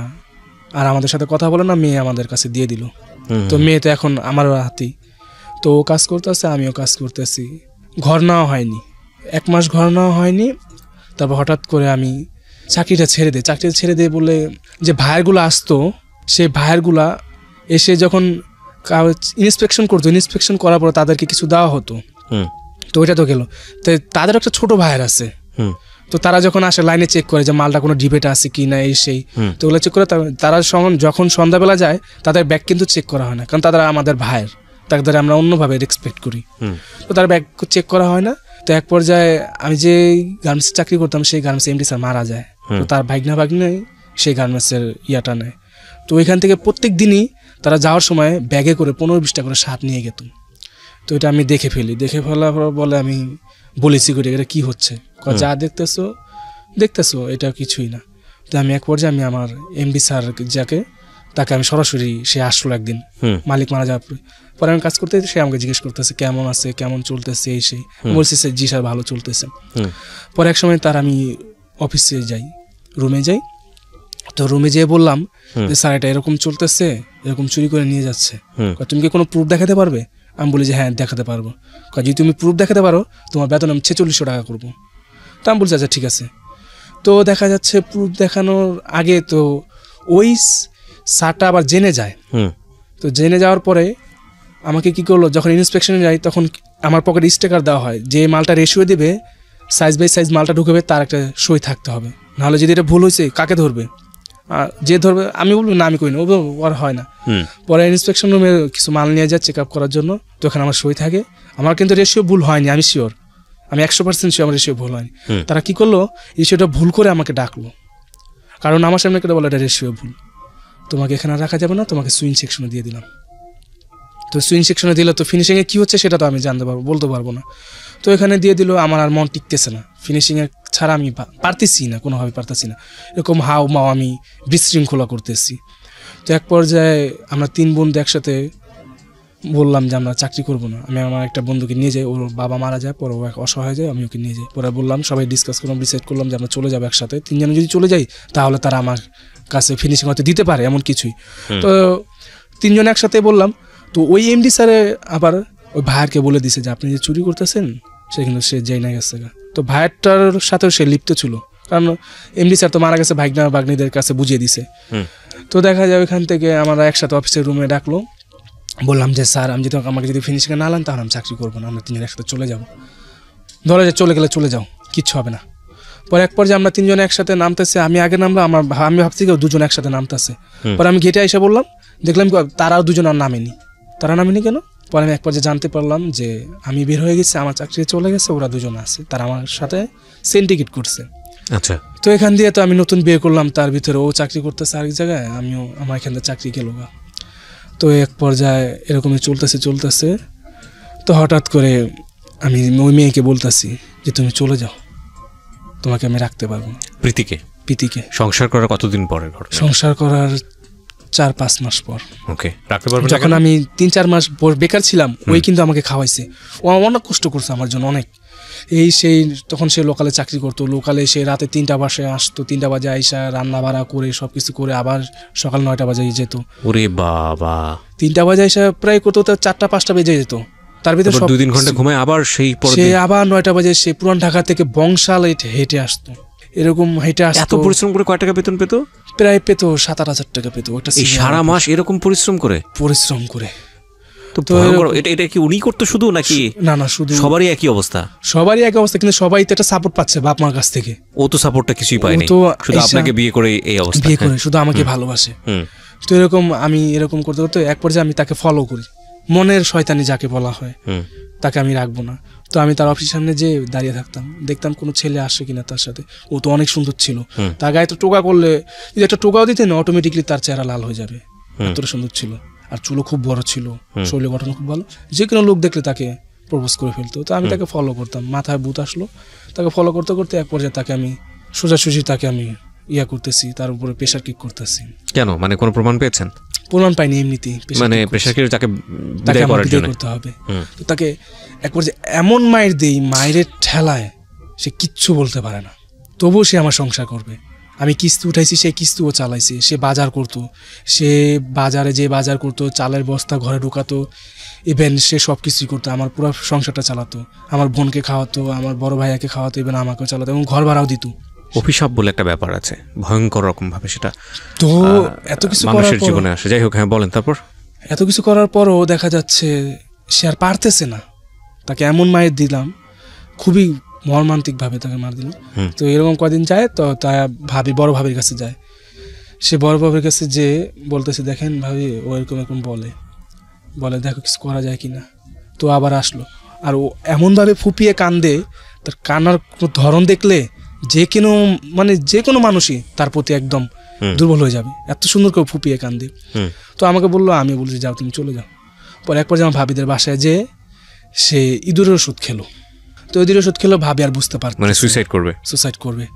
আর আমাদের সাথে কথা বলে না, মেয়ে আমাদের কাছে দিয়ে দিল। তো মেয়ে তো এখন আমার হাতেই, তো ও কাজ করতেছে, আমিও কাজ করতেছি। ঘর নেওয়া হয়নি, 1 মাস ঘর নেওয়া হয়নি। তারপর হঠাৎ করে আমি চাকরিটা ছেড়ে দিয়ে বলে যে ভাইয়েরগুলো আসতো, সেই ভাইয়েরগুলা এসে যখন ইন্সপেকশন করতো, ইন্সপেকশন করার পর তাদেরকে কিছু দেওয়া হতো, তো ওইটা তো গেল। তো তাদের একটা ছোট ভাইয়ের আছে, তো তারা যখন আসে লাইনে চেক করে যে মালটা কোনো ডিবেট আছে কি না, এই সেই, তো ওগুলো চেক করে তারা যখন সন্ধ্যাবেলা যায় তাদের ব্যাগ কিন্তু চেক করা হয় না, কারণ তারা আমাদের ভাইয়ের, তাদের আমরা অন্যভাবে রেসপেক্ট করি, তো তার ব্যাগ চেক করা হয় না। তো এক পর্যায়ে আমি যে গার্মেন্টসে চাকরি করতাম সেই গার্মেন্টস এমডি স্যার মারা যায়, তো তার ভাগ্নে সেই গার্মেন্টসের ইয়াটা নেয়। তো ওইখান থেকে প্রত্যেক দিনই তারা যাওয়ার সময় ব্যাগে করে 15-20টা করে শার্ট নিয়ে যেত। তো এটা আমি দেখে ফেলার পর বলে আমি বলেছি করে এটা কী হচ্ছে, যা দেখতেছো এটা কিছুই না। তো আমি এক পর্যায়ে আমি আমার এমডি স্যার তাকে আমি সরাসরি, সে আসলো একদিন মালিক মারা যাওয়ার পরে আমি কাজ করতে, সে আমাকে জিজ্ঞেস করতেছে কেমন আছে, কেমন চলতেছে, এই সেই বলছি স্যার জি স্যার ভালো চলতেছে। পরে এক সময় তার আমি অফিসে যাই, রুমে যাই, তো রুমে যেয়ে বললাম যে স্যার এটা এরকম চলতেছে, এরকম চুরি করে নিয়ে যাচ্ছে, তুমি কি কোনো প্রুফ দেখাতে পারবে? আমি বলি যে হ্যাঁ দেখাতে পারবো। যদি তুমি প্রুফ দেখাতে পারো তোমার বেতন আমি 4600 টাকা করবো। তো আমি বলছি আচ্ছা ঠিক আছে। তো দেখা যাচ্ছে প্রুফ দেখানোর আগে তো ওই স্যারটা আবার জেনে যায়, তো জেনে যাওয়ার পরে আমাকে কি করলো, যখন ইন্সপেকশনে যাই তখন আমার পকেটে স্টিকার দেওয়া হয়, যে মালটা রেশিও দেবে সাইজ বাই সাইজ মালটা ঢুকবে তার একটা সই থাকতে হবে, নাহলে যদি এটা ভুল হয়েছে কাকে ধরবে, যে ধরবে আমি বলবো না আমি কই না, ওর হয় না। পরে ইন্সপেকশন রুমে কিছু মাল নিয়ে যায় চেক আপ করার জন্য, তো ওখানে আমার সই থাকে, আমার কিন্তু রেশিও ভুল হয়নি, আমি শিওর, আমি 100% শিওর আমার রেশিও ভুল হয়নি। তারা কি করলো, রেশিওটা ভুল করে আমাকে ডাকলো, কারণ আমার সামনে কেটে বলো এটা রেশিও ভুল, তোমাকে এখানে রাখা যাবে না, তোমাকে সুইং সেকশনে দিয়ে দিলাম। তো সুইং সেকশনে দিলে তো ফিনিশিংয়ে কী হচ্ছে সেটা তো আমি বলতে পারবো না। তো এখানে দিয়ে দিল, আমার আর মন টিকতেছে না, ফিনিশিংয়ে ছাড়া আমি পারতেছি না, কোনোভাবে পারতেছি না, এরকম হাও মাও আমি বিশৃঙ্খলা করতেছি। তো এক পর্যায়ে আমরা 3 বন্ধু একসাথে বললাম যে আমরা চাকরি করবো না। আমি আমার একটা বন্ধুকে নিয়ে যাই, ওর বাবা মারা যায়, পরে ও অসহায় যায়, আমি ওকে নিয়ে যাই। পরে বললাম, সবাই ডিসকাস করলাম, ডিসাইড করলাম যে আমরা চলে যাবো একসাথে, 3 জন যদি চলে যাই তাহলে তারা আমার কাছে ফিনিশিং হয়তো দিতে পারে, এমন কিছুই। তো 3 জন একসাথে বললাম। তো ওই এমডি স্যারে আবার ওই ভাইয়ারকে বলে দিছে যে আপনি যে চুরি করতেছেন সে কিন্তু সে যাই না গেছে। তো ভাইয়ারটার সাথেও সে লিপ্ত ছিল, কারণ এমডি স্যার তো মারা গেছে, ভাগ্নিদের কাছে বুঝিয়ে দিছে। তো দেখা যায় ওইখান থেকে আমরা একসাথে অফিসের রুমে ডাকলো, বললাম যে স্যার আমি যদি আমাকে যদি ফিনিশিংয়ে না আনেন তাহলে আমি চাকরি করবো না, আমরা 3 জন একসাথে চলে যাবো, ধরো যে চলে গেলে চলে যাও, কিচ্ছু হবে না। পরে এক পর্যায়ে আমরা 3 জন একসাথে নামতেছে, আমি আগে নামলাম, আমি ভাবছি কেউ 2 জন একসাথে নামতেছে। পরে আমি গেটে এসে বললাম, দেখলাম তারাও 2 জন আর নামেনি। তারা নামেনি কেন? পরে আমি এক পর্যায়ে জানতে পারলাম যে আমি বের হয়ে গেছি, আমার চাকরি চলে গেছে, ওরা 2 জন আছে, তারা আমার সাথে সিন্ডিকেট করছে। আচ্ছা। তো এখান দিয়ে তো আমি নতুন বিয়ে করলাম, তার ভিতরে ও চাকরি করতেছে আরেক জায়গায়, আমিও আমার এখান থেকে চাকরি গেল। তো এক পর্যায়ে এরকমই চলতেছে। তো হঠাৎ করে আমি ওই মেয়েকে বলতেছি যে তুমি চলে যাও, তোমাকে আমি রাখতে পারবো না। প্রীতিকে সংসার করার কতদিন পরে? সংসার করার 4-5 মাস পর। ওকে, রাখতে পারবেন? যখন আমি 3-4 মাস বেকার ছিলাম, ওই কিন্তু আমাকে খাওয়াইছে, ও অনেক কষ্ট করছে আমার জন্য, অনেক। এই সেই তখন সে লোকালে চাকরি করতো, লোকালে সে রাতে 3টা বাজে আসতো, 3টা বাজে আইসা রান্না বাড়া করে সবকিছু করে আবার সকাল 9টা বাজে যেত। ওরে বাবা, 3টা বাজে আইসা প্রায় করতো, 4টা-5টা বেজে যেত। তার ভিতরে 2-3 ঘন্টা ঘুমায়, আবার সে আবার 9টা বাজে সে পুরান ঢাকা থেকে বংশাল হেঁটে আসতো, এরকম হেঁটে আসতো। এত পরিশ্রম করে কয় টাকা বেতন পেতো? প্রায় পেতো 7-8 হাজার টাকা পেতো। ওটা সারা মাস এরকম পরিশ্রম করে। তো এটা কি উনি করতো শুধু, নাকি? না শুধু, সবারই একই অবস্থা, কিন্তু সবাই তো একটা সাপোর্ট পাচ্ছে বাপ মার কাছ থেকে। ও তো সাপোর্টটা কিছুই পায়নি, শুধু আপনাকে বিয়ে করে এই অবস্থা, বিয়ে করে শুধু আমাকে ভালোবাসে। তো এরকম আমি এরকম করতে করতে এক পর্যায়ে আমি তাকে ফলো করি, মনের শয়তানি যাকে বলা হয়, তাকে আমি রাখবো না। তো আমি তার অফিসের সামনে যে দাঁড়িয়ে থাকতাম, দেখতাম কোনো ছেলে আসে কিনা তার সাথে। ও তো অনেক সুন্দর ছিল, তার গায়ে তো টোকা করলে যদি একটা টোকাও দিতেন অটোমেটিকলি তার চেহারা লাল হয়ে যাবে, এতটা সুন্দর ছিল। আর চুলও খুব বড় ছিল, শরীরের গঠন খুব ভালো, যে কোনো লোক দেখলে তাকে প্রপোজ করে ফেলতো। তো আমি তাকে ফলো করতাম, মাথায় ভূত আসলো, তাকে ফলো করতে করতে এক পর্যায়ে তাকে আমি সোজাসুজি তাকে আমি করতেছি, তার উপরে প্রেশার কিক করতেছি। কেন, মানে কোনো প্রমাণ পেয়েছেন? প্রমাণ পাইনি, এমনিতেই মানে প্রেশার কিক তাকে বিদায় করার জন্য করতে হবে। তো তাকে এক পর্যায়ে এমন মায়ের দেই, মায়ের ঠেলায় সে কিচ্ছু বলতে পারে না, তবুও সে আমার সংসার করবে। আমি কিস্তি উঠাইছি, সেই কিস্তিও চালাইছি। সে বাজার করতো, সে বাজারে যে বাজার করতো, চালের বস্তা ঘরে ঢুকাতো, ইভেন সে সব কিছুই করতো, আমার পুরো সংসারটা চালাতো, আমার বোনকে খাওয়াতো, আমার বড় ভাইয়াকে খাওয়াতো, ইভেন আমাকেও চালাতো এবং ঘর ভাড়াও দিত। অভিশাপ বলে একটা ব্যাপার আছে, ভয়ঙ্কর রকম ভাবে সেটা তো এত কিছু মানুষের জীবনে আসে। যাই হোক, হ্যাঁ বলেন। তারপর এত কিছু করার পরও দেখা যাচ্ছে সে আর পারতেছে না, তাকে এমন মায়ের দিলাম, খুবই মর্মান্তিকভাবে তাকে মার দিল। তো এরকম কদিন যায়, তো তা ভাবি বড় ভাবির কাছে যায়। সে বড় ভাবির কাছে যে বলতেছে, দেখেন ভাবি ও এরকম এরকম বলে দেখো কিছু করা যায় কিনা। তো আবার আসলো, আর ও এমনভাবে ফুপিয়ে কান্দে, তার কান্নার ধরন দেখলে যে কোনো মানুষই তার প্রতি একদম দুর্বল হয়ে যাবে, এত সুন্দর করে ফুপিয়ে কান্দে। তো আমাকে বললো, আমি বলছি যাও তুমি চলে যাও। পরে এক পর্যায়ে আমার ভাবিদের বাসায় যে সে ইঁদুরের ওষুধ খেলো। তো ইঁদুরের ওষুধ খেলো, ভাবি আর বুঝতে পারতো মানে সুইসাইড করবে।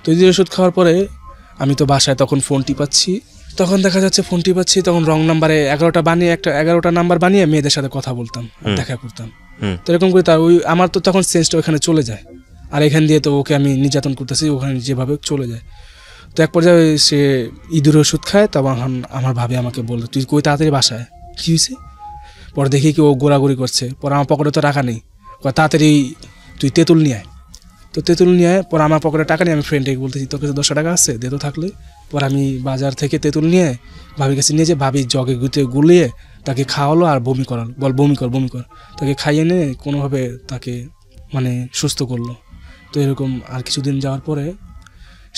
তো ইঁদুরের ওষুধ খাওয়ার পরে আমি তো বাসায় তখন ফোন টিপাচ্ছি, তখন দেখা যাচ্ছে ফোন টিপাচ্ছি, তখন রং নাম্বারে 11টা নাম্বার বানিয়ে মেয়েদের সাথে কথা বলতাম, দেখা করতাম। তো এরকম করে তার আমার তো তখন সেন্সটা ওখানে চলে যায়, আর এখান দিয়ে তো ওকে আমি নির্যাতন করতেছি, ওখানে যেভাবে চলে যায়। তো এক পর্যায়ে সে ইঁদুরের ওষুধ খায়, তখন আমার ভাবি আমাকে বললো, তুই কই তাড়াতাড়ি বাসায়, কী হয়েছে? পরে দেখি কি ও গোড়াগড়ি করছে। পরে আমার পকেটে তো টাকা নেই, তাড়াতাড়ি তুই তেঁতুল নিয়ে আয়। তো তেঁতুল নিয়ে আয়। পরে আমার পকেটে টাকা নেই, আমি ফ্রেন্ডকে বলতেছি তোর কাছে 10 টাকা আছে, দে তো থাকলে। পরে আমি বাজার থেকে তেঁতুল নিয়ে ভাবির কাছে নিয়ে যাই, ভাবি জগে গুলিয়ে তাকে খাওয়ালো আর বমি করালো, বমি কর। তাকে খাইয়ে নিয়ে কোনোভাবে তাকে মানে সুস্থ করলো। তো এরকম আর কিছুদিন যাওয়ার পরে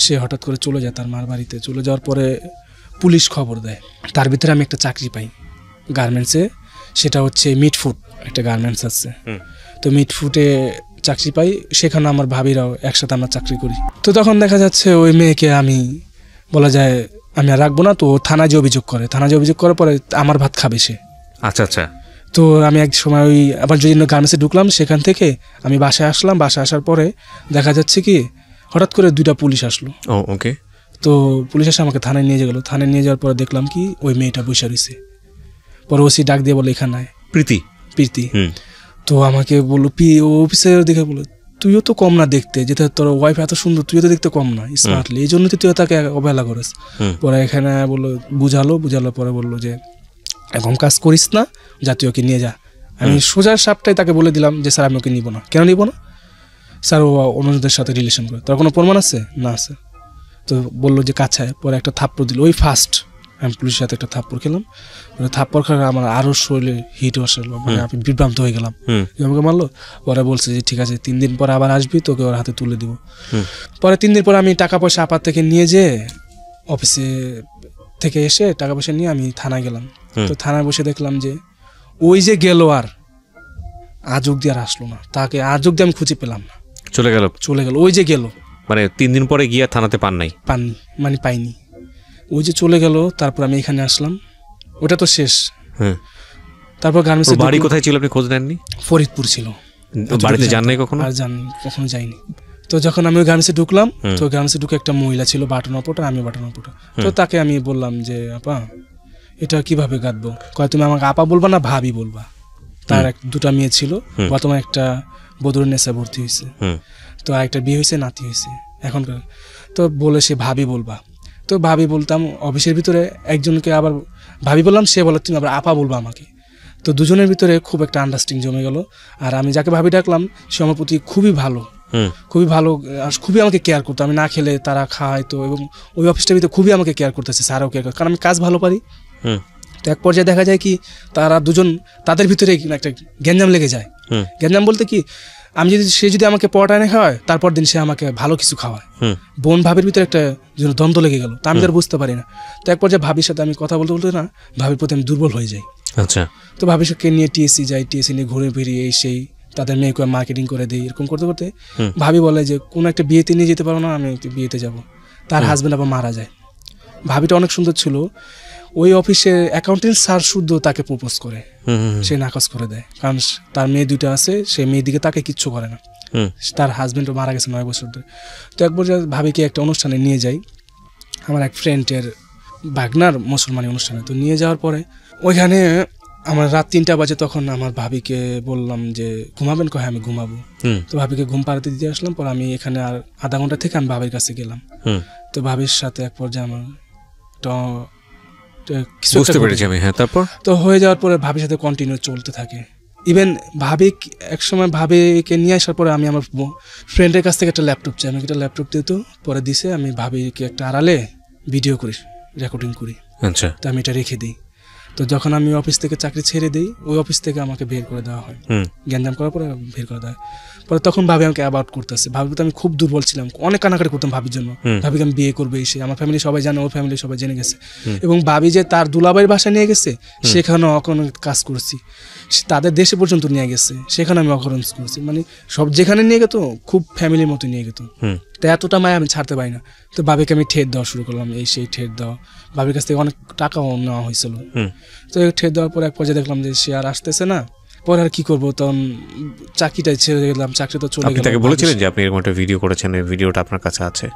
সে হঠাৎ করে চলে যায় তার মার বাড়িতে। চলে যাওয়ার পরে পুলিশ খবর দেয়। তার ভিতরে আমি একটা চাকরি পাই গার্মেন্টসে, সেটা হচ্ছে মিটফুড, একটা গার্মেন্টস আছে। তো মিটফুডে চাকরি পাই, সেখানে আমার ভাবিরাও একসাথে আমরা চাকরি করি। তো তখন দেখা যাচ্ছে ওই মেয়েকে আমি বলা যায় আমি আর রাখবো না, তো থানায় যে অভিযোগ করার পরে আমার ভাত খাবে সে। আচ্ছা। তো আমি এক সময় ওই আবার যদি গার্মেন্টসে ঢুকলাম, সেখান থেকে আমি বাসায় আসলাম। বাসায় আসার পরে দেখা যাচ্ছে কি হঠাৎ করে 2টা পুলিশ আসলো। ওকে। তো পুলিশ এসে আমাকে থানায় নিয়ে গেলো। থানায় নিয়ে যাওয়ার পরে দেখলাম কি ওই মেয়েটা বসে রয়েছে। পরে ওসি ডাক দিয়ে বলে, এখানে প্রীতি। তো আমাকে বললো, অফিসার দেখে বললো, তুইও তো কম না দেখতে, যেটা তোর ওয়াইফ এত সুন্দর, তুইও তো দেখতে কম না, স্মার্টলি, এই জন্য তুই তাকে অবহেলা করিস। পরে এখানে বললো, বুঝালো পরে বললো যে এরকম কাজ করিস না, জাতীয় ওকে নিয়ে যা। আমি সোজা সাপটাই তাকে বলে দিলাম যে স্যার আমি ওকে নিব না। কেন নিব না? স্যার ও অন্যদের সাথে রিলেশন করে। তার কোনো প্রমাণ আছে? না আছে। তো বললো যে কাছায়। পরে একটা থাপ্পড় দিল, ওই ফার্স্ট আমি পুলিশের সাথে একটা থাপ্পড় খেলাম। থাপ্পড় খাওয়া আমার আরো শরীরে হিট আসলো, মানে আমি বিভ্রান্ত হয়ে গেলাম, আমাকে মারলো। পরে বলছে যে ঠিক আছে 3 দিন পরে আবার আসবি, তোকে ওর হাতে তুলে দিব। পরে 3 দিন পরে আমি টাকা পয়সা আপার থেকে নিয়ে যেয়ে অফিসে থেকে এসে টাকা পয়সা নিয়ে আমি থানায় গেলাম। তো থানায় বসে দেখলাম যে ওই যে গেল, আর আজ অব্দি আর আসলো না, তাকে আজ অব্দি আমি খুঁজে পেলাম না, চলে গেল। ওই যে গেল, মানে 3 দিন পরে গিয়ে থানাতে পাইনি, ওই যে চলে গেল। তারপর আমি এখানে আসলাম, ওটা তো শেষ। তারপর গার্মেন্টস বাড়ি কোথায় ছিল আপনি খোঁজ নেননি? ফরিদপুর ছিল। বাড়িতে যান নাই কখনো? আর কখনো যাইনি। তো যখন আমি ওই গার্মেন্টসে ঢুকলাম, তো গার্মেন্টসে ঢুকে একটা মহিলা ছিল বাটন অপরটা, আমি বাটন অপরটা। তো তাকে আমি বললাম যে আপা এটা কিভাবে গাঁথবো? কয় তুমি আমাকে আপা বলবা না ভাবি বলবা। তার 2টা মেয়ে ছিল, বর্তমানে একটা বদরুন্নেসা ভর্তি হয়েছে, তো আরেকটা বিয়ে হয়েছে, নাতি হয়েছে এখনকার। তো বলে সে ভাবি বলবা। তো ভাবি বলতাম, অফিসের ভিতরে একজনকে আবার ভাবি বললাম, সে বলে তুমি আবার আপা বলবা আমাকে। তো দুজনের ভিতরে খুব একটা আন্ডারস্ট্যান্ডিং জমে গেল। আর আমি যাকে ভাবি ডাকলাম সে আমার প্রতি খুবই ভালো, আর খুবই আমাকে কেয়ার করতো। আমি না খেলে তারা খায় তো, এবং ওই অফিসটার ভিতরে খুবই আমাকে কেয়ার করতেছে, স্যারও কেয়ার করে, কারণ আমি কাজ ভালো পারি। তো এক পর্যায়ে দেখা যায় কি তারা দুজন, তাদের ভিতরে একটা গ্যাঞ্জাম লেগে যায়। গ্যাঞ্জাম বলতে কি, সে যদি আমাকে পরোটা এনে খাওয়ায়, তারপর দিন সে আমাকে ভালো কিছু খাওয়ায়। বোন ভাবির ভিতরে একটা দ্বন্দ্ব লেগে গেল, তা আমি আর বুঝতে পারি না। তো এক পর্যায়ে ভাবির সাথে আমি কথা বলতে না, ভাবির প্রতি আমি দুর্বল হয়ে যাই। আচ্ছা। তো ভাবির সাথে নিয়ে টিএসসি যাই, টিএসসি নিয়ে ঘুরে ফিরিয়ে সেই তাদের মেয়েকে মার্কেটিং করে দিই। এরকম করতে করতে ভাবি বলে যে কোনো একটা বিয়েতে নিয়ে যেতে পারো না, আমি বিয়েতে যাব। তার হাজব্যান্ড আবার মারা যায়। ভাবিটা অনেক সুন্দর ছিল, ওই অফিসের অ্যাকাউন্টেন্ট স্যার শুদ্ধ তাকে প্রপোজ করে, সে নাকচ করে দেয়, কারণ তার মেয়ে 2টা আছে, সে মেয়ের দিকে তাকে কিচ্ছু করে না। তার হাজব্যান্ডও মারা গেছে 9 বছর ধরে। তো একবার ভাবিকে একটা অনুষ্ঠানে নিয়ে যাই, আমার এক ফ্রেন্ডের বাগনার মুসলমানি অনুষ্ঠানে। তো নিয়ে যাওয়ার পরে ওইখানে আমার রাত 3টা বাজে, তখন আমার ভাবিকে বললাম যে ঘুমাবেন, কয় আমি ঘুমাবো। তো ভাবিকে ঘুম পাড়াতে দিতে আসলাম, পর আমি এখানে আর আধা ঘন্টা থেকে আমি ভাবির কাছে গেলাম। তো ভাবির সাথে এক পর্যায়ে আমার বুঝতে পেরেছি আমি। হ্যাঁ, তারপর তো হয়ে যাওয়ার পরে ভাবির সাথে কন্টিনিউ চলতে থাকে। ইভেন ভাবি এক সময় ভাবিকে নিয়ে আসার পরে আমি আমার ফ্রেন্ডের কাছ থেকে একটা ল্যাপটপ চাই, আমাকে একটা ল্যাপটপ দিত, পরে দিছে, আমি ভাবিকে একটা আড়ালে ভিডিও করি, রেকর্ডিং করি। আচ্ছা, তো আমি এটা রেখে দিই। তো যখন আমি অফিস থেকে চাকরি ছেড়ে দিই, ওই অফিস থেকে আমাকে বের করে দেওয়া হয়, গ্যাঞ্জাম করার পরে বের করে দেওয়া হয়। পরে তখন ভাবি আমাকে অ্যাবাউট করতেছে, ভাবির প্রতি আমি খুব দুর্বল ছিলাম, অনেক কানাকাটি করতাম ভাবির জন্য, ভাবিকে আমি বিয়ে করবো এসে, আমার ফ্যামিলি সবাই জানে, ওর ফ্যামিলি সবাই জেনে গেছে। এবং ভাবি যে তার দুলাভাইয়ের বাসায় নিয়ে গেছে, সেখানেও অকরণ কাজ করছি, তাদের দেশে পর্যন্ত নিয়ে গেছে, সেখানে আমি অকরণ করছি, মানে সব যেখানে নিয়ে গেত খুব ফ্যামিলির মতো নিয়ে গেত। তো এতটা মায়া আমি ছাড়তে পারি না। তো ভাবিকে আমি ঠেট দেওয়া শুরু করলাম, এই সেই ঠেট দেওয়া, ভাবির কাছ থেকে অনেক টাকাও নেওয়া হয়েছিল। তো ঠেট দেওয়ার পর এক পর্যায়ে দেখলাম যে সে আর আসতেছে না, পরে আর কি করবো, তখন চাকরিটা ছেড়ে গেলাম, চাকরি তো চলে গেল। আপনি তাকে বলেছিলেন যে আপনি এরকম একটা ভিডিও করেছেন, এই ভিডিওটা আপনার কাছে আছে?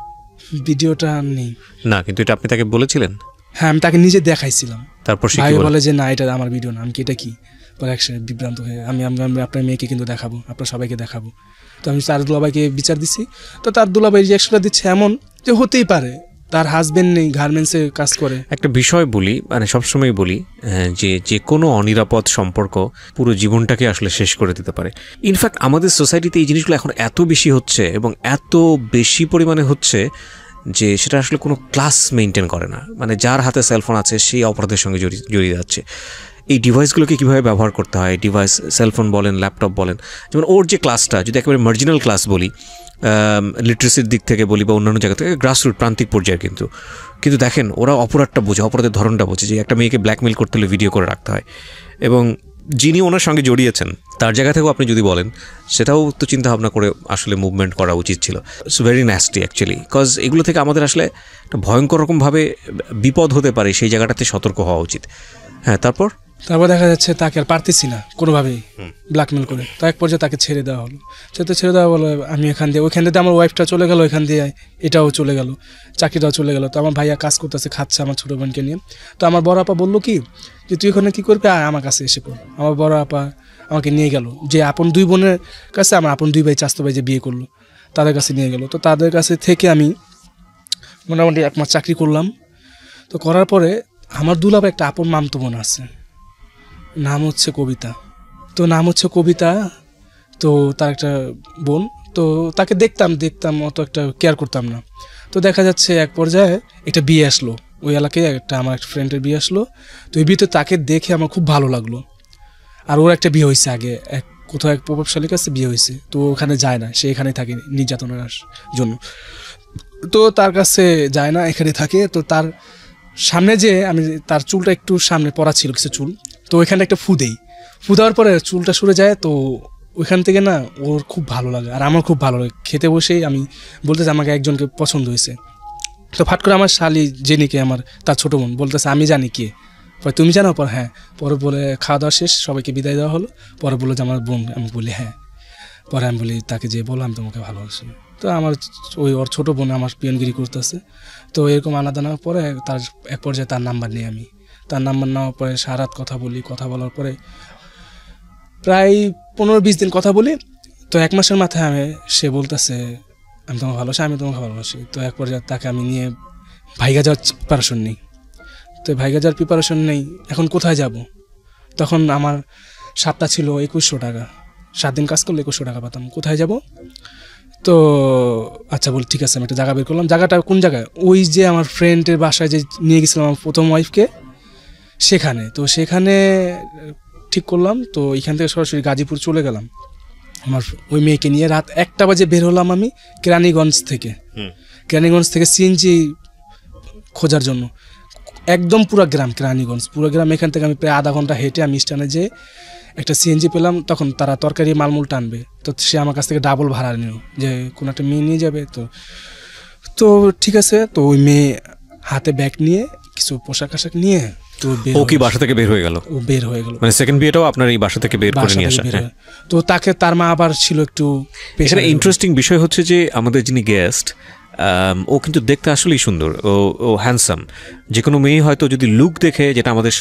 ভিডিওটা নেই না, কিন্তু এটা আপনি তাকে বলেছিলেন? হ্যাঁ, আমি তাকে নিজে দেখাইছিলাম। তারপর সে ভাই বলে যে না, এটা আমার ভিডিও না। আমি কি এটা কি? পরে একসাথে বিভ্রান্ত হয়ে আমি আপনার মেয়েকে কিন্তু দেখাবো, আপনার সবাইকে দেখাবো। তো আমি তার দুলাভাইকে বিচার দিচ্ছি, তো তার দুলাভাই রিয়াকশনটা দিচ্ছে এমন যে হতেই পারে, তার হাজবেন্ড নেই, গার্মেন্টসে কাজ করে। একটা বিষয় বলি, মানে সবসময় বলি যে যে কোনো অনিরাপদ সম্পর্ক পুরো জীবনটাকে আসলে শেষ করে দিতে পারে। ইনফ্যাক্ট আমাদের সোসাইটিতে এই জিনিসগুলো এখন এত বেশি হচ্ছে এবং এত বেশি পরিমাণে হচ্ছে যে সেটা আসলে কোনো ক্লাস মেনটেন করে না। মানে যার হাতে সেলফোন আছে সেই অপরাধের সঙ্গে জড়িয়ে যাচ্ছে। এই ডিভাইসগুলোকে কীভাবে ব্যবহার করতে হয়, ডিভাইস, সেলফোন বলেন, ল্যাপটপ বলেন, যেমন ওর যে ক্লাসটা যদি একেবারে মার্জিনাল ক্লাস বলি, লিটারেসির দিক থেকে বলি বা অন্যান্য জায়গা থেকে, গ্রাসরুট প্রান্তিক পর্যায়ে, কিন্তু দেখেন ওরা অপরাধটা বোঝে, অপরাধের ধরনটা বোঝে, যে একটা মেয়েকে ব্ল্যাকমেল করতে হলে ভিডিও করে রাখতে হয়। এবং যিনি ওনার সঙ্গে জড়িয়েছেন তার জায়গা থেকেও আপনি যদি বলেন, সেটাও তো চিন্তা ভাবনা করে আসলে মুভমেন্ট করা উচিত ছিল। It's very nasty actually, because এগুলো থেকে আমাদের আসলে একটা ভয়ঙ্কর রকমভাবে বিপদ হতে পারে, সেই জায়গাটাতে সতর্ক হওয়া উচিত। হ্যাঁ, তারপর দেখা যাচ্ছে তাকে আর পারতেছি না কোনোভাবেই ব্ল্যাকমেল করে, তো এক পর্যায়ে তাকে ছেড়ে দেওয়া হলো। ছেড়ে দেওয়া হলো, আমি ওইখান দিয়ে আমার ওয়াইফটা চলে গেল, ওইখান দিয়ে এটাও চলে গেল, চাকরিটাও চলে গেল। তো আমার ভাইয়া কাজ করতেছে, খাচ্ছে আমার ছোটো বোনকে নিয়ে। তো আমার বড় আপা বললো কি যে তুই ওখানে কী করবি, আমার কাছে এসে পড়। আমার বড় আপা আমাকে নিয়ে গেল, যে আপন 2 বোনের কাছে, আমার আপন 2 ভাই, চাচতো ভাই যে বিয়ে করলো, তাদের কাছে নিয়ে গেল। তো তাদের কাছে থেকে আমি মোটামুটি 1 মাস চাকরি করলাম। তো করার পরে আমার দুলাভাই একটা আপন মামতো বোন আছে, নাম হচ্ছে কবিতা। তো তার একটা বোন, তো তাকে দেখতাম অত একটা কেয়ার করতাম না। তো দেখা যাচ্ছে এক পর্যায়ে একটা বিয়ে আসলো, ওই এলাকায় আমার একটা ফ্রেন্ডের বিয়ে আসলো। তো এই বিয়েতে তাকে দেখে আমার খুব ভালো লাগলো। আর ওর একটা বিয়ে হয়েছে আগে, কোথাও এক প্রভাবশালীর কাছে বিয়ে হয়েছে, তো ওখানে যায় না, সে এখানে থাকে নির্যাতনের জন্য। তো তার কাছে যায় না, এখানে থাকে। তো তার সামনে যে আমি, তার চুলটা একটু সামনে পড়া ছিল কিছু চুল, তো ওইখানে একটা ফু দেওয়ার পরে চুলটা সরে যায়। তো ওইখান থেকে না ওর খুব ভালো লাগে, আর আমার খুব ভালো লাগে। খেতে বসেই আমি বলতেছি আমাকে একজনকে পছন্দ হয়েছে। তো ফাট করে আমার শালি জেনিকে, তার ছোটো বোন বলতেছে আমি জানি কে। পরে তুমি জানো? পর হ্যাঁ। পরে বলে খাওয়া দাওয়া শেষ, সবাইকে বিদায় দেওয়া হলো। পরে বললো যে আমার বোন। আমি বলি হ্যাঁ। পরে আমি বলি তাকে যে বলো আমি তোমাকে ভালোবাসি। তো আমার ওর ছোটো বোন আমার পিয়নগিরি করতেছে। তো এরকম আনাদানা পরে তার এক পর্যায়ে তার নাম্বার নিই আমি। তার নাম্বার নেওয়ার পরে সারাত কথা বলার পরে প্রায় 15-20 দিন কথা বলি। তো 1 মাসের মাথায় সে বলতেছে আমি তোমাকে ভালোবাসি। তো এক পর্যায়ে তাকে আমি নিয়ে ভাইগা যাওয়ার প্রিপারেশন নিই। তো ভাইগা যাওয়ার প্রিপারেশন নেই, এখন কোথায় যাব? তখন আমার সাতটা ছিল 2100 টাকা, 7 দিন কাজ করলে 2100 টাকা পেতাম। কোথায় যাব? তো আচ্ছা বল ঠিক আছে, আমি একটা জায়গা বের করলাম। জায়গাটা কোন জায়গায়? ওই যে আমার ফ্রেন্ডের বাসায় যে নিয়ে গেছিলাম আমার প্রথম ওয়াইফকে, সেখানে। তো সেখানে ঠিক করলাম। তো এখান থেকে সরাসরি গাজীপুর চলে গেলাম আমার ওই মেয়েকে নিয়ে। রাত 1টা বাজে বের হলাম আমি কেরানীগঞ্জ থেকে সিএনজি খোঁজার জন্য। একদম পুরো গ্রাম, পুরো গ্রাম। এখান থেকে আমি প্রায় আধা ঘন্টা হেঁটে আমি স্ট্যান্ডে যেয়ে একটা সিএনজি পেলাম। তখন তারা তরকারি মালমূল টানবে, তো সে আমার কাছ থেকে ডাবল ভাড়া নিল যে কোনো একটা মেয়ে নিয়ে যাবে। তো ঠিক আছে। তো ওই মেয়ে হাতে ব্যাগ নিয়ে কিছু পোশাক আশাক নিয়ে ও কি বাসা থেকে বের হয়ে গেল? ও বের হয়ে গেল, মানে সেকেন্ড বিয়েটাও আপনার এই বাসা থেকে বের করে নিয়ে আসা। তো তাকে তার মা আবার ছিল একটু। এখানে ইন্টারেস্টিং বিষয় হচ্ছে যে আমাদের যিনি গেস্ট ও কিন্তু দেখতে আসলেই সুন্দর, ও হ্যান্ডসাম। যে কোনো মেয়ে হয়তো যদি লুক দেখে, যেটা আমাদের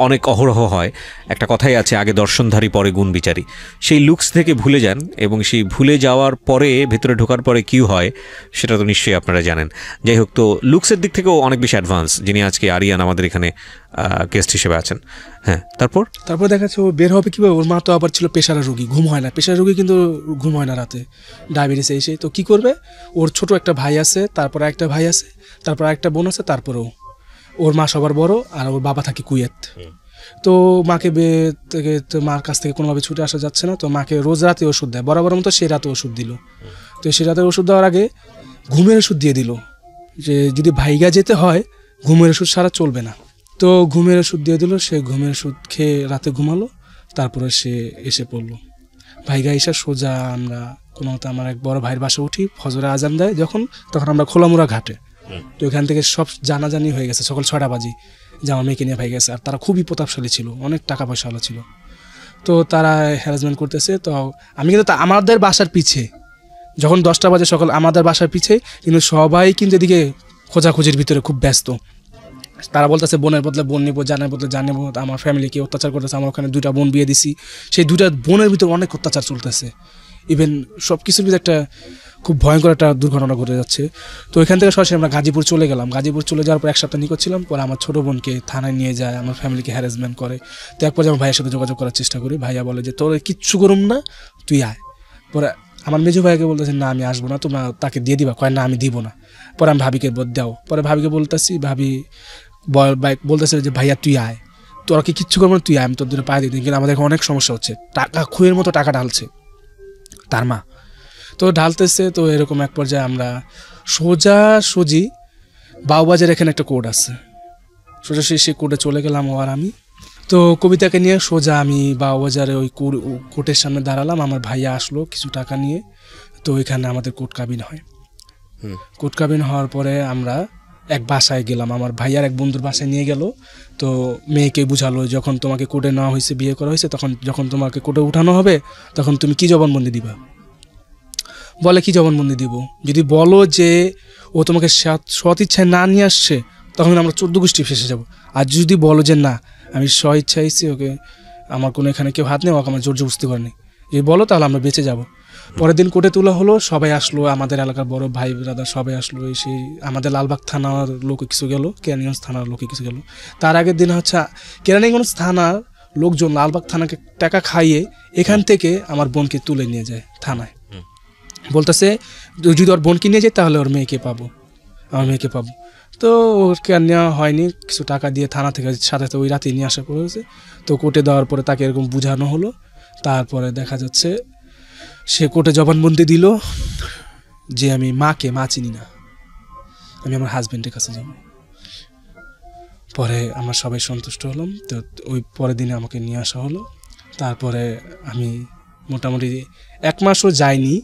অনেক অহরহ হয়, একটা কথাই আছে আগে দর্শনধারী পরে গুণ বিচারী, সেই লুকস থেকে ভুলে যান, এবং সেই ভুলে যাওয়ার পরে ভেতরে ঢোকার পরে কী হয় সেটা তো নিশ্চয়ই আপনারা জানেন। যাই হোক, তো লুকসের দিক থেকেও অনেক বেশি অ্যাডভান্স, যিনি আজকে আরিয়ান আমাদের এখানে গেস্ট হিসেবে আছেন। হ্যাঁ, তারপর দেখা যাচ্ছে ও বের হবে কীভাবে, ওর মা তো আবার ছিল প্রেশারের রোগী, ঘুম হয় না, প্রেশারের রোগী কিন্তু ঘুম হয় না রাতে, ডায়াবেটিস এসে। তো কী করবে, ওর ছোট একটা ভাই আছে, তারপর একটা ভাই আছে, তারপর একটা বোন আছে, তারপরেও ওর মা সবার বড়, আর ওর বাবা থাকে কুয়েত। তো মাকে থেকে মার কাছ থেকে কোনোভাবে ছুটে আসা যাচ্ছে না, তো মাকে রোজ রাতে ওষুধ দেয়, বরাবর মতো সে রাতে ওষুধ দিল। তো সে রাতে ওষুধ দেওয়ার আগে ঘুমের ওষুধ দিয়ে দিল, যে যদি ভাইগা যেতে হয় ঘুমের ওষুধ ছাড়া চলবে না। তো ঘুমের ওষুধ দিয়ে দিল, সে ঘুমের ওষুধ খেয়ে রাতে ঘুমালো, তারপরে সে এসে পড়লো। ভাইগা এসে সোজা আমরা কোনো মতো আমার এক বড় ভাইয়ের বাসা উঠি, ফজরে আজান দেয় যখন, তখন আমরা খোলামুড়া ঘাটে। তো এখান থেকে সব জানাজানি হয়ে গেছে, সকাল 6টা বাজে যে আমার মেয়েকে নিয়ে ভাই গেছে। আর তারা খুবই প্রতাপশালী ছিল, অনেক টাকা পয়সাওয়ালা ছিল। তো তারা হ্যারাসমেন্ট করতেছে। তো আমি কিন্তু আমাদের বাসার পিছে, যখন 10টা বাজে সকাল, আমাদের বাসার পিছে, কিন্তু সবাই কিন্তু এদিকে খোঁজাখুঁজির ভিতরে খুব ব্যস্ত। তারা বলতেছে বোনের বদলে বোন নেবো, জানের বদলে জান নেবো, আমার ফ্যামিলিকে অত্যাচার করতেছে। আমার ওখানে 2টা বোন বিয়ে দিছি, সেই 2টা বোনের ভিতরে অনেক অত্যাচার চলতেছে। ইভেন সব কিছুর ভিতরে একটা খুব ভয়ঙ্কর একটা দুর্ঘটনা ঘটে যাচ্ছে। তো এখান থেকে সরাসরি আমরা গাজীপুর চলে গেলাম। গাজীপুর চলে যাওয়ার পর 1 সপ্তাহ নিখোঁজ ছিলাম। পরে আমার ছোটো বোনকে থানায় নিয়ে যায়, আমার ফ্যামিলিকে হ্যারাসমেন্ট করে। তো এক পর্যায়ে আমার ভাইয়ের সাথে যোগাযোগ করার চেষ্টা করি, ভাইয়া বলে যে তোর কিচ্ছু করুম না, তুই আয়। পরে আমার মেজো ভাইকে বলতেছে না আমি আসবো না, তোমরা তাকে দিয়ে দিবা। কয় না আমি দিব না। পরে আমি ভাবিকে দাও। পরে ভাবিকে বলতেছি, ভাবি বলতেছে যে ভাইয়া তুই আয়, তোরা কি কিচ্ছু করবো না, তুই আয়, আমি তোর দূরে পায়ে দিই। কিন্তু আমাদের অনেক সমস্যা হচ্ছে, টাকা খুঁয়ের মতো টাকা ঢালছে তার মা। তো ঢালতেছে। তো এরকম এক পর্যায়ে আমরা সোজাসুজি বাউবাজার এখানে একটা কোর্ট আছে, সোজাসুজি সেই কোর্টে চলে গেলাম ও আর আমি। তো কবিতাকে নিয়ে সোজা আমি বাউবাজারে ওই কোর্টের সামনে দাঁড়ালাম। আমার ভাইয়া আসলো কিছু টাকা নিয়ে। তো ওইখানে আমাদের কোর্ট কাবিন হয়। কোর্ট কাবিন হওয়ার পরে আমরা এক বাসায় গেলাম, আমার ভাইয়ার এক বন্ধুর বাসায় নিয়ে গেল। তো মেয়েকে বুঝালো যখন তোমাকে কোর্টে নেওয়া হয়েছে, বিয়ে করা হয়েছে, তখন যখন তোমাকে কোর্টে উঠানো হবে তখন তুমি কি জবানবন্দি দিবা। বলে কি জবানবন্দি দিব, যদি বলো যে ও তোমাকে সৎ ইচ্ছায় না নিয়ে আসছে তখন আমরা 14 গোষ্ঠী ফেসে যাব। আর যদি বলো যে না আমি স্ব ইচ্ছা এসেছি, ওকে আমার কোনো এখানে কেউ হাত নেই, ওকে আমার জোর জবরদস্তি করেনি, যদি বলো তাহলে আমরা বেঁচে যাব। পরের দিন কোর্টে তোলা হলো, সবাই আসলো, আমাদের এলাকার বড় ভাই ব্রাদার সবাই আসলো। এসে আমাদের লালবাগ থানার লোকে কিছু গেল, কেরানীগঞ্জ থানার লোকে কিছু গেল। তার আগের দিন হচ্ছে কেরানীগঞ্জ থানার লোকজন লালবাগ থানাকে টাকা খাইয়ে এখান থেকে আমার বোনকে তুলে নিয়ে যায় থানায়। বলতেছে যদি ওর বোনকে নিয়ে যায় তাহলে ওর মেয়েকে পাবো, আমার মেয়েকে পাবো। তো ওকে আর নেওয়া হয়নি, কিছু টাকা দিয়ে থানা থেকে সাথে ওই রাতে নিয়ে আসা পড়েছে। তো কোর্টে দেওয়ার পরে তাকে এরকম বোঝানো হলো। তারপরে দেখা যাচ্ছে সে কোর্টে জবানবন্দি দিল যে আমি মা চিনি না, আমি আমার হাজব্যান্ডের কাছে যাব। পরে আমরা সবাই সন্তুষ্ট হলাম। তো ওই পরের দিনে আমাকে নিয়ে আসা হলো। তারপরে আমি মোটামুটি 1 মাসও যাইনি,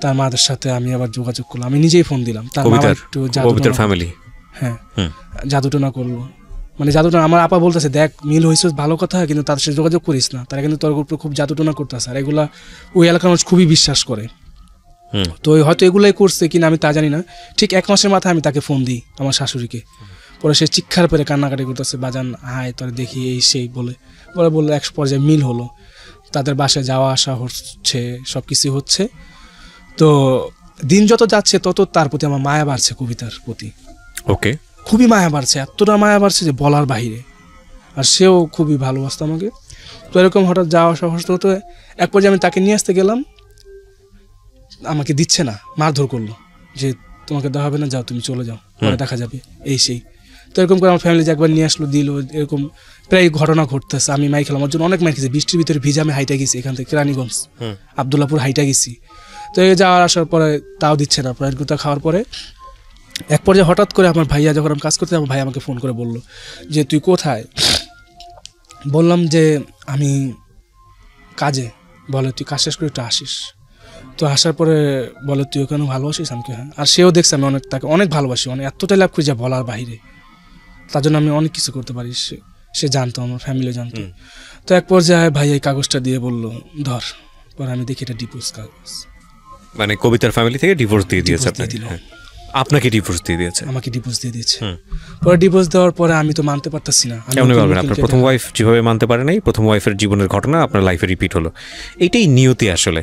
তার মাদের সাথে আমি আবার যোগাযোগ করলাম। আমি নিজেই ফোন দিলাম, তার মা একটু জাদুটনা করলো, মানে জাদুটনা। আমার আপা বলতেছে দেখ মিল হয়েছে ভালো কথা, কিন্তু তাদের সাথে যোগাযোগ করিস না, তারা কিন্তু তোর উপরে খুব জাদুটনা করতেছে। আর এগুলা ওই এলাকার মানুষ খুবই বিশ্বাস করে। তো হয়তো এগুলাই করছে কিনা আমি তা জানি না। ঠিক 1 মাসের মাথায় আমি তাকে ফোন দিই, আমার শাশুড়িকে। পরে সে চিৎকার পেরে কান্নাকাটি করতেছে, বাজান হায় তোর দেখি এই সেই বলে বললো। এক পর্যায়ে মিল হলো, তাদের বাসায় যাওয়া আসা হচ্ছে, সব কিছু হচ্ছে। তো দিন যত যাচ্ছে তত তার প্রতি আমার মায়া বাড়ছে, কবিতার প্রতি। ওকে, খুবই মায়া বাড়ছে, এতটা মায়া বাড়ছে যে বলার বাহিরে। আর সেও খুবই ভালোবাসতো আমাকে। তো এরকম হঠাৎ যাওয়া আসা হতো। এক পর্যায়ে আমি তাকে নিয়ে আসতে গেলাম, আমাকে দিচ্ছে না, মারধর করলো যে তোমাকে দেওয়া হবে না, যাও তুমি চলে যাও, পরে দেখা যাবে এই সেই। তো এরকম করে আমার ফ্যামিলি যে একবার নিয়ে আসলো, দিল। এরকম প্রায় ঘটনা ঘটতেছে। আমি মাই খেলাম, আমার জন্য অনেক মাই খেয়েছি, বৃষ্টির ভিতরে ভিজে আমি হাইটা গেছি, এখান থেকে কেরানীগঞ্জ আবদুল্লাপুর হাইটা গেছি। তো এই যাওয়ার আসার পরে তাও দিচ্ছে না। প্রায় গুতা খাওয়ার পরে এক পর্যায়ে হঠাৎ করে আমার ভাইয়া, যখন আমি কাজ করতে, আমার ভাই আমাকে ফোন করে বললো যে তুই কোথায়। বললাম যে আমি কাজে। বলে তুই কাজ শেষ করে একটু আসিস। তো আসার পরে বলে তুই ওখানে ভালোবাসিস, আমি হ্যাঁ। আর সেও দেখছে আমি তাকে অনেক ভালোবাসি, এতটাই লাভ করি যা বলার বাহিরে। তার জন্য আমি অনেক কিছু করতে পারি, সে জানতো, আমার ফ্যামিলি জানতো। তো এক পর্যায়ে ভাই এই কাগজটা দিয়ে বললো ধর। পরে আমি দেখি এটা ডিভোর্স কাগজ। মানে কবিতার ফ্যামিলি থেকে ডিভোর্স দিয়ে দিয়েছে আপনাকে ডিভোর্স দিয়ে দিয়েছে? আমাকে ডিভোর্স দিয়ে দিয়েছে। পরে ডিভোর্স দেওয়ার পরে আমি তো মানতে পারতাছি না। কেমন বলবেন, আপনার প্রথম ওয়াইফ যেভাবে মানতে পারে নাই, প্রথম ওয়াইফের জীবনের ঘটনা আপনার লাইফে রিপিট হলো, এইটাই নিয়তি আসলে।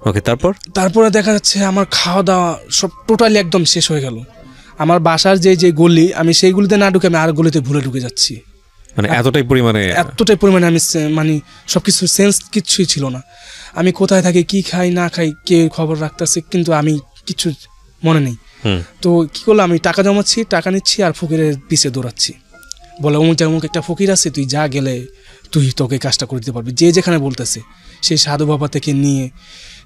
ওকে, তারপরে দেখা যাচ্ছে আমার খাওয়া দাওয়া সব টোটালি একদম শেষ হয়ে গেল। আমার বাসার যে গলি, আমি সেই গলিতে না ঢুকে আমি আর গলিতে ভুলে ঢুকে যাচ্ছি। মানে এতটাই পরিমাণে আমি মানে সবকিছু সেন্স কিচ্ছুই ছিল না। আমি কোথায় থাকি, কি খাই না খাই, কে খবর রাখতেছে, কিন্তু আমি কিছু মনে নেই। তো কি করলাম, আমি টাকা জমাচ্ছি, টাকা নিচ্ছি আর ফকিরের পিছে দৌড়াচ্ছি। বলে অমুক একটা ফকির আছে, তুই যা গেলে তুই তোকে কাজটা করে দিতে পারবি। যে যেখানে বলতেছে, সেই সাধু বাবা থেকে নিয়ে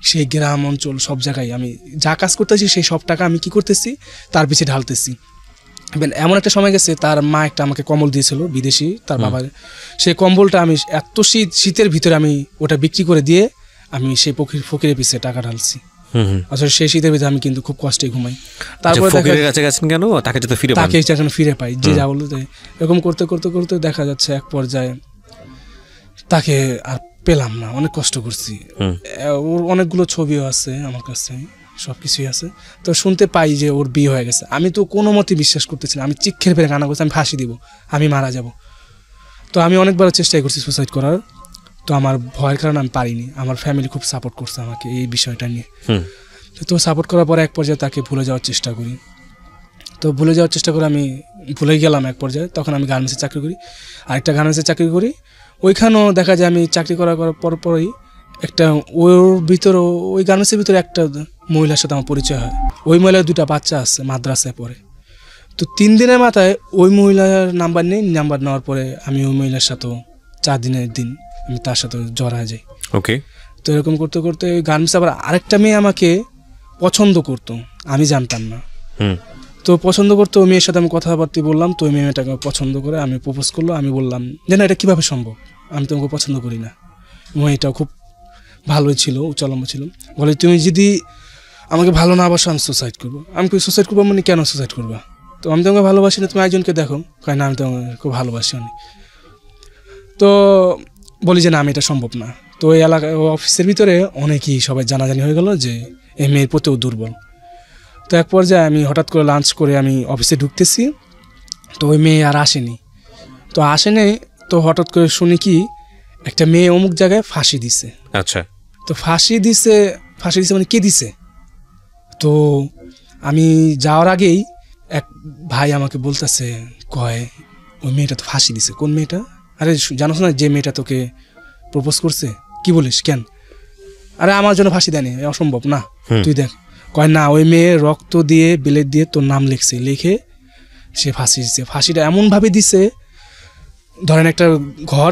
সেই গ্রাম অঞ্চল সব জায়গায় আমি যা কাজ করতেছি, সেই সব টাকা আমি কি করতেছি, তার পিছে ঢালতেছি। এমন একটা সময় গেছে, তার মা একটা আমাকে কম্বল দিয়েছিল বিদেশি, তার বাবার। সেই কম্বলটা আমি এত শীতের ভিতরে আমি ওটা বিক্রি করে দিয়ে আমি সেই ফকিরের পিছে টাকা ঢালছি। আসলে সেই শীতের ভিতরে আমি কিন্তু খুব কষ্টে ঘুমাই। তারপরে তাকে ফিরে পাই, যে যা বললো এরকম করতে করতে করতে দেখা যাচ্ছে এক পর্যায়ে তাকে আর পেলাম না। অনেক কষ্ট করছি। ওর অনেকগুলো ছবিও আছে আমার কাছে, সবকিছুই আছে। তো শুনতে পাই যে ওর বিয়ে হয়ে গেছে। আমি তো কোনো মতে বিশ্বাস করতেছি না। আমি চিৎকার ফেলে কান্না করছি, আমি ফাঁসি দিব, আমি মারা যাব। তো আমি অনেকবার চেষ্টাই করছি সুসাইড করার। তো আমার ভয়ের কারণে আমি পারিনি। আমার ফ্যামিলি খুব সাপোর্ট করছে আমাকে এই বিষয়টা নিয়ে। তো সাপোর্ট করার পরে এক পর্যায়ে তাকে ভুলে যাওয়ার চেষ্টা করি। তো ভুলে যাওয়ার চেষ্টা করে আমি ভুলে গেলাম এক পর্যায়ে। তখন আমি গার্মেন্টসে চাকরি করি, আরেকটা গার্মেন্টসে চাকরি করি। ওইখানেও দেখা যায় আমি চাকরি করার পরই একটা ওর ভিতরে, ওই গার্মেন্টসের ভিতরে একটা মহিলার সাথে আমার পরিচয় হয়। ওই মহিলার 2টা বাচ্চা আছে, মাদ্রাসায় পড়ে। তো 3 দিনের মাথায় ওই মহিলার নাম্বার নেই। নাম্বার নেওয়ার পরে আমি ওই মহিলার সাথেও 4 দিনের দিন আমি তার সাথে জড়া যাই। ওকে। তো এরকম করতে করতে ওই গার্মেন্টসে আবার আরেকটা মেয়ে আমাকে পছন্দ করতো, আমি জানতাম না। তো পছন্দ করতো, ওই মেয়ের সাথে আমি কথাবার্তা বললাম। তো ওই মেয়েটাকে পছন্দ করে আমি প্রপোজ করলো। আমি বললাম যে না, এটা কীভাবে সম্ভব, আমি তোমাকে পছন্দ করি না। মেয়েটাও খুব ভালোই ছিল, উচ্চলম্ব ছিল। বলে তুমি যদি আমাকে ভালো না বাসো, আমি সুসাইড করবো। আমি সুসাইড করবো মানে কেন সুসাইড করবা? তো আমি তোমাকে ভালোবাসি না, তুমি একজনকে দেখো। কয় না, আমি তোমাকে খুব ভালোবাসি অনেক। তো বলি যে না, আমি এটা সম্ভব না। তো ওই এলাকা অফিসের ভিতরে অনেকেই সবাই জানাজানি হয়ে গেল যে এই মেয়ের প্রতিও দুর্বল। তো এক পর্যায়ে আমি হঠাৎ করে লাঞ্চ করে আমি অফিসে ঢুকতেছি। তো ওই মেয়ে আর আসেনি। তো আসেনি, তো হঠাৎ করে শুনি কি একটা মেয়ে অমুক জায়গায় ফাঁসি দিছে। আচ্ছা। তো ফাঁসি দিছে মানে কে দিছে? তো আমি যাওয়ার আগেই এক ভাই আমাকে বলতেছে, কয় ওই মেয়েটা তো ফাঁসি দিছে। কোন মেয়েটা? আরে জানোস না যে মেয়েটা তোকে প্রপোজ করছে? কি বলিস, কেন? আরে আমার জন্য ফাঁসি দেয়নি, অসম্ভব না, তুই দেখ। কয় না, ওই মেয়ে রক্ত দিয়ে বিলেট দিয়ে তোর নাম লিখছে, লিখে সে ফাঁসি দিচ্ছে। ফাঁসিটা এমনভাবে দিছে, ধরেন একটা ঘর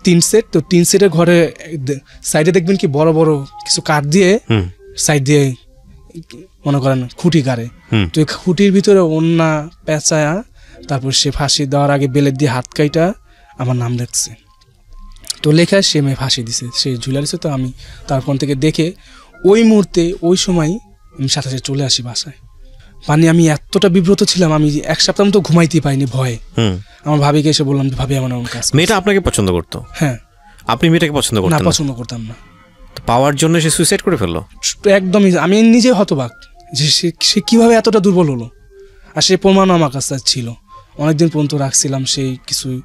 3 সেট, তো 3 সেটের ঘরে সাইডে দেখবেন কি বড় বড় কিছু কাঠ দিয়ে সাইড দিয়ে মনে করেন খুঁটি গাড়ে। তো এই খুঁটির ভিতরে অন্যা পেঁচায়া তারপর সে ফাঁসি দেওয়ার আগে বেলেট দিয়ে হাত কাইটা আমার নাম লিখছে। তো লেখা সে মেয়ে ফাঁসি দিছে, সে ঝুলারিছে। তো আমি তারপর থেকে দেখে ওই মুহূর্তে ওই সময় আমি সাথে সাথে চলে আসি বাসায়। মানে আমি এতটা বিব্রত ছিলাম, আমি 1 সপ্তাহ মতো ঘুমাইতে পাইনি ভয়ে। আমার ভাবিকে এসে বললাম, ভাবি আমার এমন কাজ। মেয়েটা আপনাকে পছন্দ করতো? হ্যাঁ। আপনি মেয়েটাকে পছন্দ করতেন না? পছন্দ করতাম না। পাওয়ার জন্য সে সুইসাইড করে ফেললো? একদমই। আমি নিজে হতবাক যে সে কিভাবে এতটা দুর্বল হলো। আর সে প্রমাণও আমার কাছে ছিল, অনেকদিন পর্যন্ত রাখছিলাম সেই কিছুই।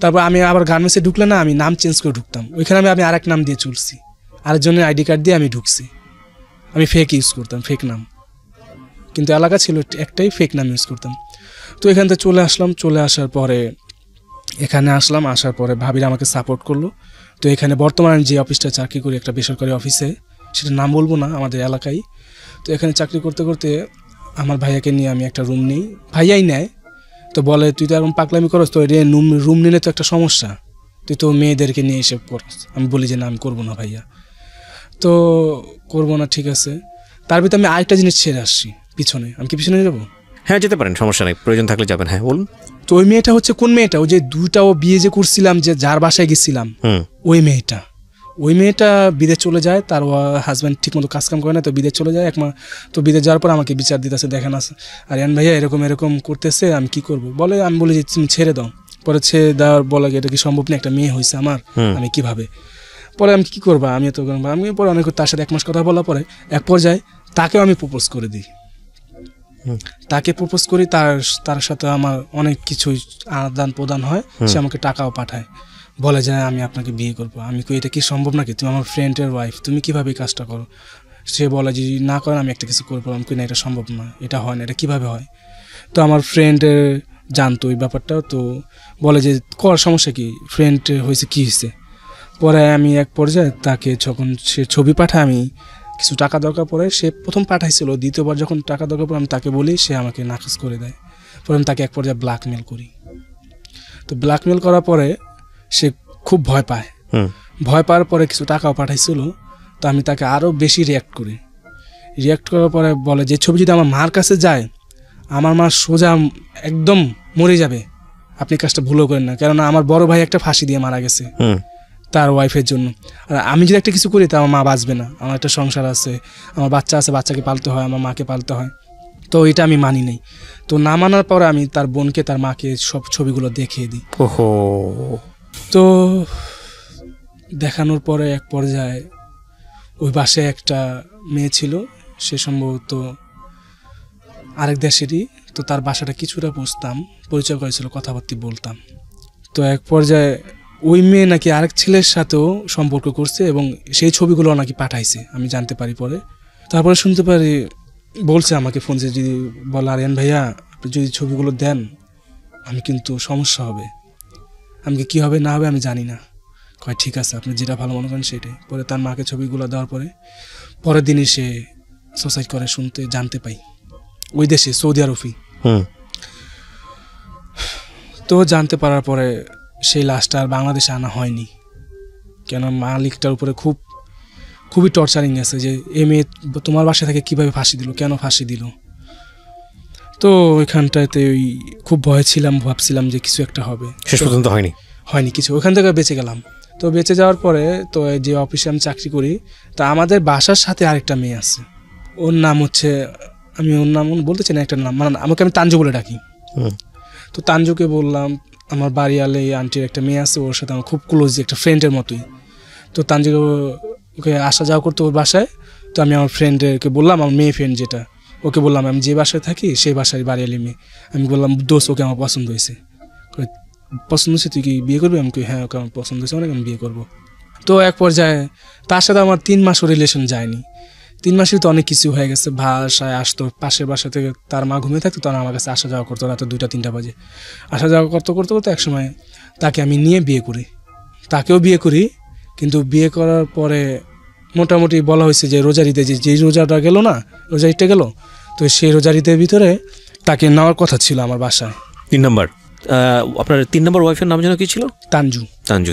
তারপর আমি আবার গার্মেন্টসে ঢুকলে না, আমি নাম চেঞ্জ করে ঢুকতাম। ওইখানে আমি আরেক নাম দিয়ে চলছি, আরেকজনের আইডি কার্ড দিয়ে আমি ঢুকছি। আমি ফেক ইউজ করতাম, ফেক নাম, কিন্তু এলাকা ছিল একটাই, ফেক নাম ইউজ করতাম। তো এখান থেকে চলে আসলাম। চলে আসার পরে এখানে আসলাম, আসার পরে ভাবিরা আমাকে সাপোর্ট করলো। তো এখানে বর্তমানে যে অফিসটা চাকরি করি, একটা বেসরকারি অফিসে, সেটা নাম বলবো না, আমাদের এলাকায়। তো এখানে চাকরি করতে করতে আমার ভাইয়াকে নিয়ে আমি একটা রুম নিই। ভাইয়াই নেয়। তো বলে তুই তো এরকম পাগলামি করস, তো রুম নিলে তো একটা সমস্যা, তুই তো মেয়েদেরকে নিয়ে এসে করস। আমি বলি যে না, আমি করবো না ভাইয়া। তো করবো না, ঠিক আছে। তার ভিতরে আমি আরেকটা জিনিস ছেড়ে আসছি পিছনে। আমি কি পিছনে যাবো? হ্যাঁ, যেতে পারেন, সমস্যা নেই, প্রয়োজন থাকলে যাবেন। হ্যাঁ বলুন। তো ওই মেয়েটা হচ্ছে কোন মেয়েটা? ওই যে 2টা বিয়ে যে করছিলাম, যে যার বাসায় গেছিলাম, ওই মেয়েটা বিদেশ চলে যায়। তার হাজব্যান্ড ঠিক মতো কাজকাম করে না, তো বিদেশ চলে যায় 1 মাস। তো বিদেশ যাওয়ার পর আমাকে বিচার দিতেছে, দেখেন আছে আরিয়ান ভাইয়া এরকম করতেছে, আমি কি করব? বলে, আমি বলি যে তুমি ছেড়ে দাও। পরে ছেড়ে দেওয়ার বলে এটা কি সম্ভব না, একটা মেয়ে হয়েছে আমার, আমি কিভাবে? পরে আমি কী করবো, আমি তো আমি পরে অনেক তার সাথে 1 মাস কথা বলার পরে এক পর্যায়ে তাকেও আমি প্রপোজ করে দিই। তাকে প্রপোজ করি, তার সাথে আমার অনেক কিছুই আদান প্রদান হয়। সে আমাকে টাকাও পাঠায়, বলে যে আমি আপনাকে বিয়ে করবো। আমি কই এটা কি সম্ভব নাকি, তুমি আমার ফ্রেন্ডের ওয়াইফ, তুমি কীভাবে এই কাজটা করো? সে বলে যে না করেন আমি একটা কিছু করবো। আমি কই না, এটা সম্ভব না, এটা হয় না, এটা কীভাবে হয়? তো আমার ফ্রেন্ডের জানতো এই ব্যাপারটা, তো বলে যে কর, সমস্যা কি, ফ্রেন্ড হয়েছে, কী হয়েছে? পরে আমি এক পর্যায়ে তাকে যখন সে ছবি পাঠায়, আমি কিছু টাকা দরকার পড়ে, সে প্রথম পাঠাইছিল, দ্বিতীয়বার যখন টাকা দরকার পড়ে আমি তাকে বলি, সে আমাকে নাকচ করে দেয়। পরে আমি তাকে এক পর্যায়ে ব্ল্যাকমেল করি। তো ব্ল্যাকমেল করার পরে সে খুব ভয় পায়। ভয় পাওয়ার পরে কিছু টাকাও পাঠাইছিল, তো আমি তাকে আরও বেশি রিয়াক্ট করি। রিয়াক্ট করার পরে বলে যে ছবি যদি আমার মার কাছে যায়, আমার মা সোজা একদম মরে যাবে, আপনি কাজটা ভুলও করেন না, কেননা আমার বড় ভাই একটা ফাঁসি দিয়ে মারা গেছে তার ওয়াইফের জন্য। আর আমি যদি একটা কিছু করি তা আমার মা বাঁচবে না, আমার একটা সংসার আছে, আমার বাচ্চা আছে, বাচ্চাকে পালতে হয়, আমার মাকে পালতে হয়। তো এটা আমি মানি নাই। তো না মানার পরে আমি তার বোনকে, তার মাকে সব ছবিগুলো দেখিয়ে দিই। তো দেখানোর পরে এক পর্যায়ে ওই বাসায় একটা মেয়ে ছিল, সে সম্ভবত আরেক দেশেরই। তো তার বাসাটা কিছুটা বুঝতাম, পরিচয় করেছিল, কথাবার্তা বলতাম। তো এক পর্যায়ে ওই মেয়ে নাকি আরেক ছেলের সাথেও সম্পর্ক করছে এবং সেই ছবিগুলো নাকি পাঠাইছে, আমি জানতে পারি পরে। তারপরে শুনতে পারি, বলছে আমাকে ফোন, যে যদি বলে আরিয়ান ভাইয়া আপনি যদি ছবিগুলো দেন আমি কিন্তু সমস্যা হবে। আমি কী হবে না হবে আমি জানি না। কয় ঠিক আছে, আপনি যেটা ভালো মনে করেন সেটাই। পরে তার মাকে ছবিগুলো দেওয়ার পরে পরের দিনই সে সুসাইড করে জানতে পাই, ওই দেশে সৌদি আরবই। তো জানতে পারার পরে সেই লাশটা আর বাংলাদেশে আনা হয়নি, কেন মালিকটার উপরে খুবই টর্চারিং আছে, যে এ মেয়ে তোমার বাসায় থেকে কীভাবে ফাঁসি দিল, কেন ফাঁসি দিল। তো ওইখানটাতে ওই খুব ভয় ছিলাম, ভাবছিলাম যে কিছু একটা হবে, শেষ পর্যন্ত হয়নি কিছু। ওইখান থেকে বেঁচে গেলাম। তো বেঁচে যাওয়ার পরে তো যে অফিসে আমি চাকরি করি, তা আমাদের বাসার সাথে আরেকটা মেয়ে আছে, ওর নাম হচ্ছে, আমি ওর নাম বলতে চাই না, একটা নাম, মানে আমাকে আমি তানজু বলে ডাকি। তো তানজুকে বললাম আমার বাড়িয়ালে আন্টির একটা মেয়ে আছে, ওর সাথে আমার খুব ক্লোজ, একটা ফ্রেন্ডের মতোই। তো তানজুকে ওকে আসা যাওয়া করতো ওর বাসায়। তো আমি আমার ফ্রেন্ডকে বললাম, আমার মেয়ে ফ্রেন্ড যেটা, ওকে বললাম আমি যে বাসায় থাকি সেই বাসায় বাড়িয়ালি মেয়ে। আমি বললাম দোস্ত, ওকে আমার পছন্দ হয়েছে। পছন্দ হয়েছে, তুই কি বিয়ে করবি? আমি হ্যাঁ, ওকে আমার পছন্দ হয়েছে, অনেক, আমি বিয়ে করবো। তো এক পর্যায়ে তার সাথে আমার 3 মাসও রিলেশন যায়নি। 3 মাসেই তো অনেক কিছু হয়ে গেছে। বাসায় আসতো, পাশের বাসা থেকে তার মা ঘুমিয়ে থাকতো, তখন আমার কাছে আসা যাওয়া করতো, রাতে 2টা-3টা বাজে আসা যাওয়া করতে একসময় তাকে আমি নিয়ে বিয়ে করি। তাকেও বিয়ে করি, কিন্তু বিয়ে করার পরে মোটামুটি বলা হয়েছে যে রোজারিতে যেই রোজাটা গেল না, রোজারিটা গেল, তো সেই রোজারিতের ভিতরে তাকে নেওয়ার কথা ছিল আমার বাসায়। 3 নম্বর আপনার 3 নম্বর ওয়াইফের নাম যেন কি ছিল?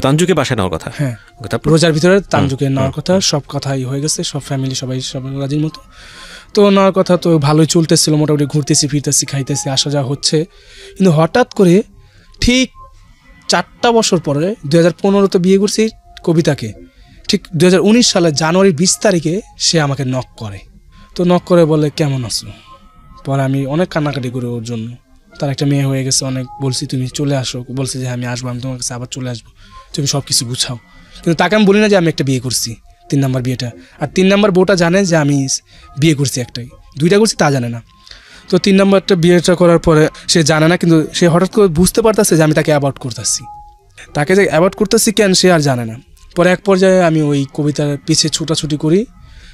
তানজুকে বাসায় নেওয়ার কথা। হ্যাঁ, রোজার ভিতরে তানজুকে নেওয়ার কথা, সব কথাই হয়ে গেছে, সব ফ্যামিলি সবাই রাজির মতো। তো নেওয়ার কথা তো ভালোই চলতেছিল, মোটামুটি ঘুরতেছি ফিরতেছি খাইতেছি আসা যাওয়া হচ্ছে। কিন্তু হঠাৎ করে ঠিক 4টা বছর পরে 2015-তে বিয়ে করছি কবিতাকে, ঠিক 2019 সালের জানুয়ারির 20 তারিখে সে আমাকে নক করে। তো নক করে বলে কেমন আছো? পরে আমি অনেক কান্নাকাটি করি ওর জন্য, তার একটা মেয়ে হয়ে গেছে, অনেক বলছি তুমি চলে আসো, বলছে যে আমি আসবো, আমি তোমার কাছে আবার চলে আসবো, তুমি সব কিছু গুছাও। কিন্তু তাকে আমি বলি না যে আমি একটা বিয়ে করছি, 3 নম্বর বিয়েটা। আর 3 নম্বর বউটা জানে যে আমি বিয়ে করছি, একটাই 2টা করছি তা জানে না। তো 3 নম্বরটা বিয়েটা করার পরে সে জানে না, কিন্তু সে হঠাৎ করে বুঝতে পারতেছে যে আমি তাকে অ্যাভয়েড করতেছি। তাকে যে অ্যাভয়েড করতেছি কেন সে আর জানে না। পরে এক পর্যায়ে আমি ওই কবিতার পিছে ছুটাছুটি করি।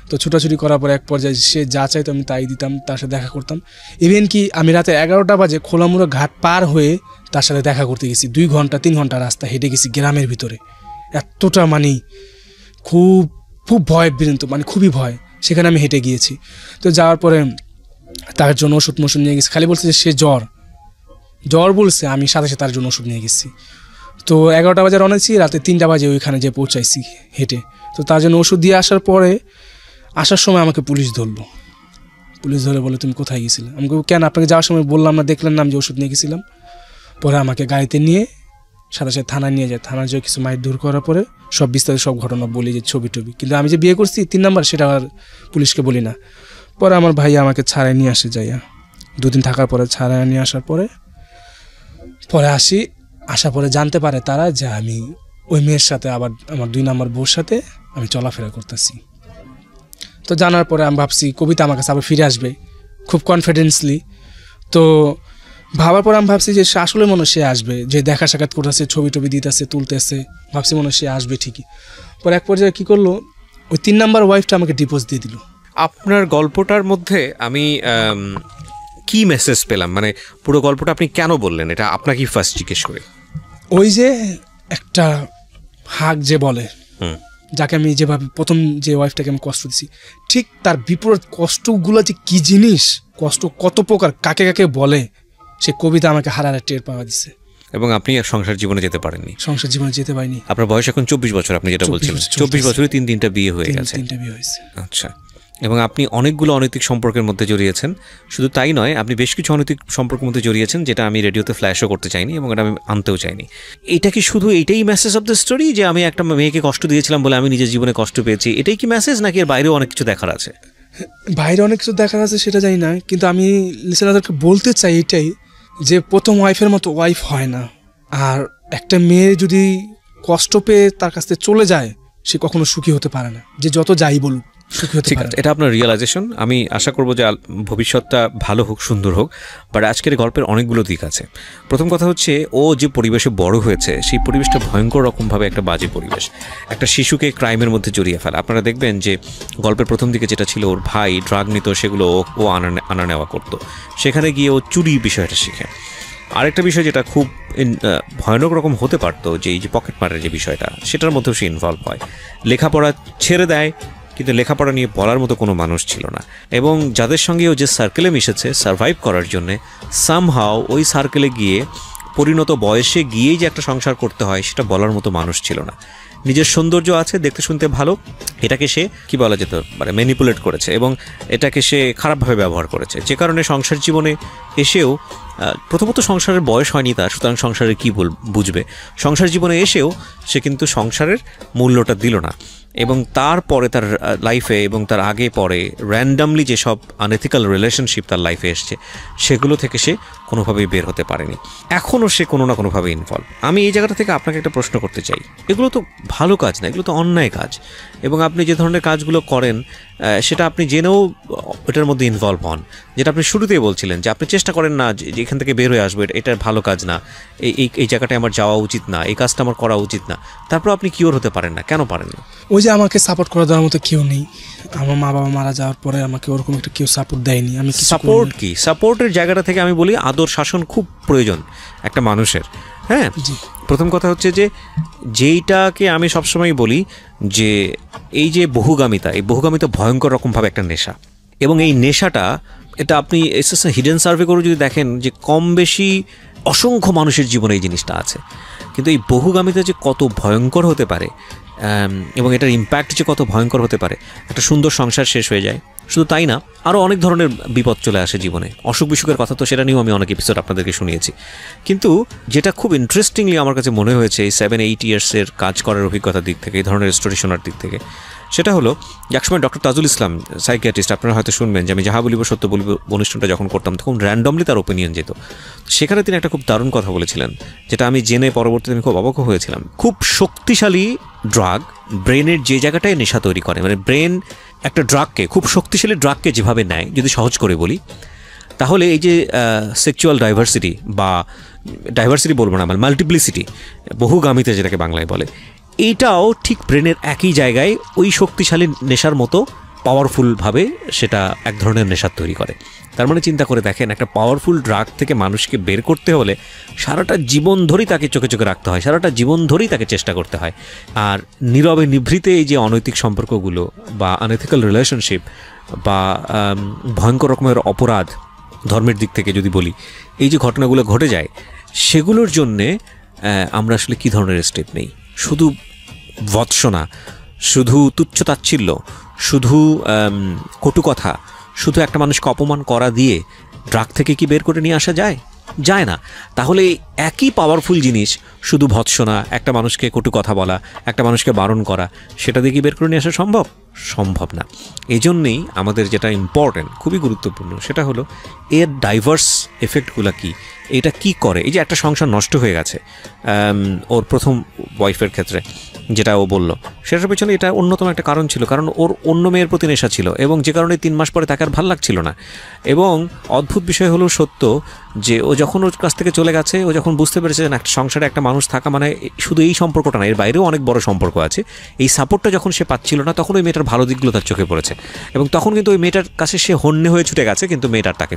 তো ছুটাছুটি করার পরে এক পর্যায়ে সে যা চাইতো আমি তাই দিতাম, তার সাথে দেখা করতাম। ইভেন কি আমি রাতে 11টা বাজে খোলামুড়া ঘাট পার হয়ে তার সাথে দেখা করতে গেছি। 2 ঘন্টা 3 ঘন্টা রাস্তা হেঁটে গেছি গ্রামের ভিতরে। এতটা মানে খুব ভয় বিরন্ত, মানে খুবই ভয়, সেখানে আমি হেঁটে গিয়েছি। তো যাওয়ার পরে তার জন্য ওষুধ নিয়ে গেছি। খালি বলছে যে সে জ্বর বলছে, আমি সাথে সাথে তার জন্য ওষুধ নিয়ে গেছি। তো 11টা বাজে রওনা দিয়েছি, রাতে 3টা বাজে ওইখানে যে পৌঁছাইছি হেঁটে। তো তার জন্য ওষুধ দিয়ে আসার পরে আসার সময় আমাকে পুলিশ ধরে বলে তুমি কোথায় গেছিলে? আমি কেন, আপনাকে যাওয়ার সময় বললাম না, দেখলেন না আমি যে ওষুধ নিয়ে গেছিলাম? পরে আমাকে গাড়িতে নিয়ে সাথে সাথে থানায় নিয়ে যায়। থানায় যেয়ে কিছু মাইর দূর করার পরে সব বিস্তারিত সব ঘটনা বলি, যে ছবি, কিন্তু আমি যে বিয়ে করছি 3 নম্বর সেটা আর পুলিশকে বলি না। পরে আমার ভাই আমাকে ছাড়াই নিয়ে আসে, যাইয়া 2 দিন থাকার পরে ছাড়াই নিয়ে আসার পরে আসি। আসার পরে জানতে পারে তারা যে আমি ওই মেয়ের সাথে আবার আমার 2 নম্বর বউর সাথে আমি চলাফেরা করতেছি। তো জানার পরে আমি ভাবছি কবিতা আমার কাছে আবার ফিরে আসবে খুব কনফিডেন্সলি। তো ভাবার পর আমি ভাবছি যে সে আসলে মনে সে আসবে, যে দেখা সাক্ষাৎ করতেছে, ছবি টবি দিতেছে, তুলতেছে, ভাবছি মনে সে আসবে ঠিকই। পরে এক পর্যায়ে কী করলো, ওই 3 নম্বর ওয়াইফটা আমাকে ডিভোর্স দিয়ে দিল। আপনার গল্পটার মধ্যে আমি কি মেসেজ পেলাম, মানে পুরো গল্পটা আপনি কেন বললেন এটা আপনাকেই ফার্স্ট জিজ্ঞেস করি। ওই যে একটা হাক যে বলে, যাকে আমি যেভাবে প্রথম যে ওয়াইফটাকে আমি কষ্ট দিছি, ঠিক তার বিপরীত কষ্টগুলো যে কী জিনিস, কষ্ট কত প্রকার, কাকে কাকে বলে, সে কবিতা আমাকে হারারে টের পাওয়া দিছে। এবং আপনি সংসার জীবনে যেতে পারেননি? সংসার জীবনে যেতে পারিনি। আপনার বয়স এখন 24 বছর, আপনি যেটা বলছিলেন 24 বছরে 3টা বিয়ে হয়ে গেছে। 3টা বিয়ে হয়েছে। আচ্ছা, এবং আপনি অনেকগুলো অনৈতিক সম্পর্কের মধ্যে জড়িয়েছেন। শুধু তাই নয়, আপনি বেশ কিছু অনৈতিক সম্পর্কের মধ্যে জড়িয়েছেন, যেটা আমি রেডিওতে ফ্ল্যাশও করতে চাইনি এবং এটা আমি আনতেও চাইনি। এটা কি শুধু এইটাই মেসেজ অফ দ্য স্টোরি, যে আমি একটা মেয়েকে কষ্ট দিয়েছিলাম বলে আমি নিজের জীবনে কষ্ট পেয়েছি, এটাই কি মেসেজ, নাকি এর বাইরেও অনেক কিছু দেখার আছে? বাইরে অনেক কিছু দেখার আছে সেটা জানি না, কিন্তু আমি লিসেনারদেরকে বলতে চাই এটাই, যে প্রথম ওয়াইফের মতো ওয়াইফ হয় না। আর একটা মেয়ে যদি কষ্ট পেয়ে তার কাছ থেকে চলে যায়, সে কখনো সুখী হতে পারে না, যে যত যাই বলুক সুখী হতে পারে না। এটা আপনার রিয়েলাইজেশন। আমি আশা করবো যে ভবিষ্যৎটা ভালো হোক, সুন্দর হোক। বাট আজকের গল্পের অনেকগুলো দিক আছে। প্রথম কথা হচ্ছে, ও যে পরিবেশে বড় হয়েছে, সেই পরিবেশটা ভয়ঙ্কর রকমভাবে একটা বাজে পরিবেশ, একটা শিশুকে ক্রাইমের মধ্যে জড়িয়ে ফেলা। আপনারা দেখবেন যে গল্পের প্রথম দিকে যেটা ছিল, ওর ভাই ড্রাগ নিত, সেগুলো ও আনা নেওয়া করতো, সেখানে গিয়ে ও চুরি বিষয়টা শিখে। আরেকটা বিষয় যেটা খুব ভয়ানক রকম হতে পারতো, যে এই যে পকেট মারের যে বিষয়টা, সেটার মধ্যেও সে ইনভলভ হয়। লেখাপড়া ছেড়ে দেয়, কিন্তু লেখাপড়া নিয়ে বলার মতো কোনো মানুষ ছিল না। এবং যাদের সঙ্গে ও যে সার্কেলে মিশেছে সার্ভাইভ করার জন্যে, সামহাও ওই সার্কেলে গিয়ে পরিণত বয়সে গিয়েই যে একটা সংসার করতে হয়, সেটা বলার মতো মানুষ ছিল না। নিজের সৌন্দর্য আছে, দেখতে শুনতে ভালো, এটাকে সে কি বলা যেত মানে ম্যানিপুলেট করেছে, এবং এটাকে সে খারাপভাবে ব্যবহার করেছে, যে কারণে সংসার জীবনে এসেও, প্রথমত সংসারের বয়স হয়নি তার, সুতরাং সংসারের কী বুঝবে, সংসার জীবনে এসেও সে কিন্তু সংসারের মূল্যটা দিল না। এবং তারপরে তার লাইফে এবং তার আগে পরে র্যান্ডামলি যেসব আনএথিক্যাল রিলেশনশিপ তার লাইফে এসছে, সেগুলো থেকে সে কোনোভাবেই বের হতে পারেনি। এখনও সে কোনো না কোনোভাবে ইনভলভ। আমি এই জায়গাটা থেকে আপনাকে একটা প্রশ্ন করতে চাই, এগুলো তো ভালো কাজ না, এগুলো তো অন্যায় কাজ। এবং আপনি যে ধরনের কাজগুলো করেন, সেটা আপনি জেনেও এটার মধ্যে ইনভলভ হন, যেটা আপনি শুরুতেই বলছিলেন, যে আপনি চেষ্টা করেন না যে এখান থেকে বের হয়ে আসবে, এটা ভালো কাজ না, এই জায়গাটায় আমার যাওয়া উচিত না, এই কাজটা আমার করা উচিত না। তারপর আপনি কিওর হতে পারেন না, কেন পারেন না? ওই যে আমাকে সাপোর্ট করে দেওয়ার মতো কেউ নেই। আমার মা বাবা মারা যাওয়ার পরে আমাকে ওরকম একটা কেউ সাপোর্ট দেয়নি। আমি সাপোর্ট কি, সাপোর্টের জায়গাটা থেকে আমি বলি আদর শাসন খুব প্রয়োজন একটা মানুষের। হ্যাঁ, প্রথম কথা হচ্ছে যে যেইটাকে আমি সবসময় বলি, যে এই যে বহুগামিতা, এই বহুগামিতা ভয়ঙ্কর রকমভাবে একটা নেশা। এবং এই নেশাটা, এটা আপনি হিডেন সার্ভে করে যদি দেখেন, যে কম বেশি অসংখ্য মানুষের জীবনে এই জিনিসটা আছে। কিন্তু এই বহুগামিতা যে কত ভয়ঙ্কর হতে পারে, এবং এটার ইম্প্যাক্ট যে কত ভয়ঙ্কর হতে পারে, একটা সুন্দর সংসার শেষ হয়ে যায়। শুধু তাই না, আরও অনেক ধরনের বিপদ চলে আসে জীবনে, অসুখ বিসুখের কথা তো সেটা নিয়েও আমি অনেক এপিসোড আপনাদেরকে শুনিয়েছি। কিন্তু যেটা খুব ইন্টারেস্টিংলি আমার কাছে মনে হয়েছে এই 7-8 ইয়ার্সের কাজ করার অভিজ্ঞতার দিক থেকে, এই ধরনের স্টোরি শোনার দিক থেকে, সেটা হলো একসময় ডক্টর তাজুল ইসলাম, সাইকিয়াট্রিস্ট, আপনারা হয়তো শুনবেন যে আমি যাহা বলিব সত্য বলিব অনুষ্ঠানটা যখন করতাম, তখন র্যান্ডমলি তার ওপিনিয়ন যেত। সেখানে তিনি একটা খুব দারুণ কথা বলেছিলেন, যেটা আমি জেনে পরবর্তীতে আমি খুব অবাক হয়েছিলাম। খুব শক্তিশালী ড্রাগ ব্রেনের যে জায়গাটায় নেশা তৈরি করে, মানে ব্রেন একটা ড্রাগকে, খুব শক্তিশালী ড্রাগকে যেভাবে নেয়, যদি সহজ করে বলি, তাহলে এই যে সেক্সুয়াল ডাইভার্সিটি, বা ডাইভার্সিটি বলবো না, মাল্টিপ্লিসিটি, বহুগামিতা যেটাকে বাংলায় বলে, এইটাও ঠিক ব্রেনের একই জায়গায় ওই শক্তিশালী নেশার মতো পাওয়ারফুলভাবে সেটা এক ধরনের নেশার তৈরি করে। তার মানে চিন্তা করে দেখেন, একটা পাওয়ারফুল ড্রাগ থেকে মানুষকে বের করতে হলে সারাটা জীবন ধরেই তাকে চোখে চোখে রাখতে হয়, সারাটা জীবন ধরেই তাকে চেষ্টা করতে হয়। আর নীরবে নিভৃতে এই যে অনৈতিক সম্পর্কগুলো, বা আনএথিক্যাল রিলেশনশিপ, বা ভয়ঙ্কর রকমের অপরাধ ধর্মের দিক থেকে যদি বলি, এই যে ঘটনাগুলো ঘটে যায়, সেগুলোর জন্যে আমরা আসলে কী ধরনের স্টেপ নেই? শুধু ভৎসনা, শুধু তুচ্ছতাচ্ছিল্য, শুধু কটু কথা, শুধু একটা মানুষকে অপমান করা দিয়ে ড্রাগ থেকে কি বের করে নিয়ে আসা যায়? যায় না। তাহলে একই পাওয়ারফুল জিনিস শুধু ভৎসনা, একটা মানুষকে কটু কথা বলা, একটা মানুষকে বারণ করা, সেটা দিয়ে কি বের করে নিয়ে আসা সম্ভব? সম্ভব না। এই জন্যেই আমাদের যেটা ইম্পর্টেন্ট, খুবই গুরুত্বপূর্ণ, সেটা হলো এর ডাইভার্স এফেক্টগুলো কী, এটা কি করে। এই যে একটা সংসার নষ্ট হয়ে গেছে ওর প্রথম ওয়াইফের ক্ষেত্রে, যেটা ও বলল, সেটার পেছনে এটা অন্যতম একটা কারণ ছিল, কারণ ওর অন্য মেয়ের প্রতি নেশা ছিল, এবং যে কারণে 3 মাস পরে তাকে আর ভাল লাগছিল না। এবং অদ্ভুত বিষয় হলো সত্য যে ও যখন ওর কাছ থেকে চলে গেছে, ও যখন বুঝতে পেরেছে যে একটা সংসারে একটা মানুষ থাকা মানে শুধু এই সম্পর্কটা না, এর বাইরেও অনেক বড় সম্পর্ক আছে, এই সাপোর্টটা যখন সে পাচ্ছিল না, তখন ওই মেয়েটার ভালো দিকগুলো তার চোখে পড়েছে, এবং তখন কিন্তু ওই মেয়েটার কাছে সে হন্যে হয়ে ছুটে গেছে, কিন্তু মেয়েটার তাকে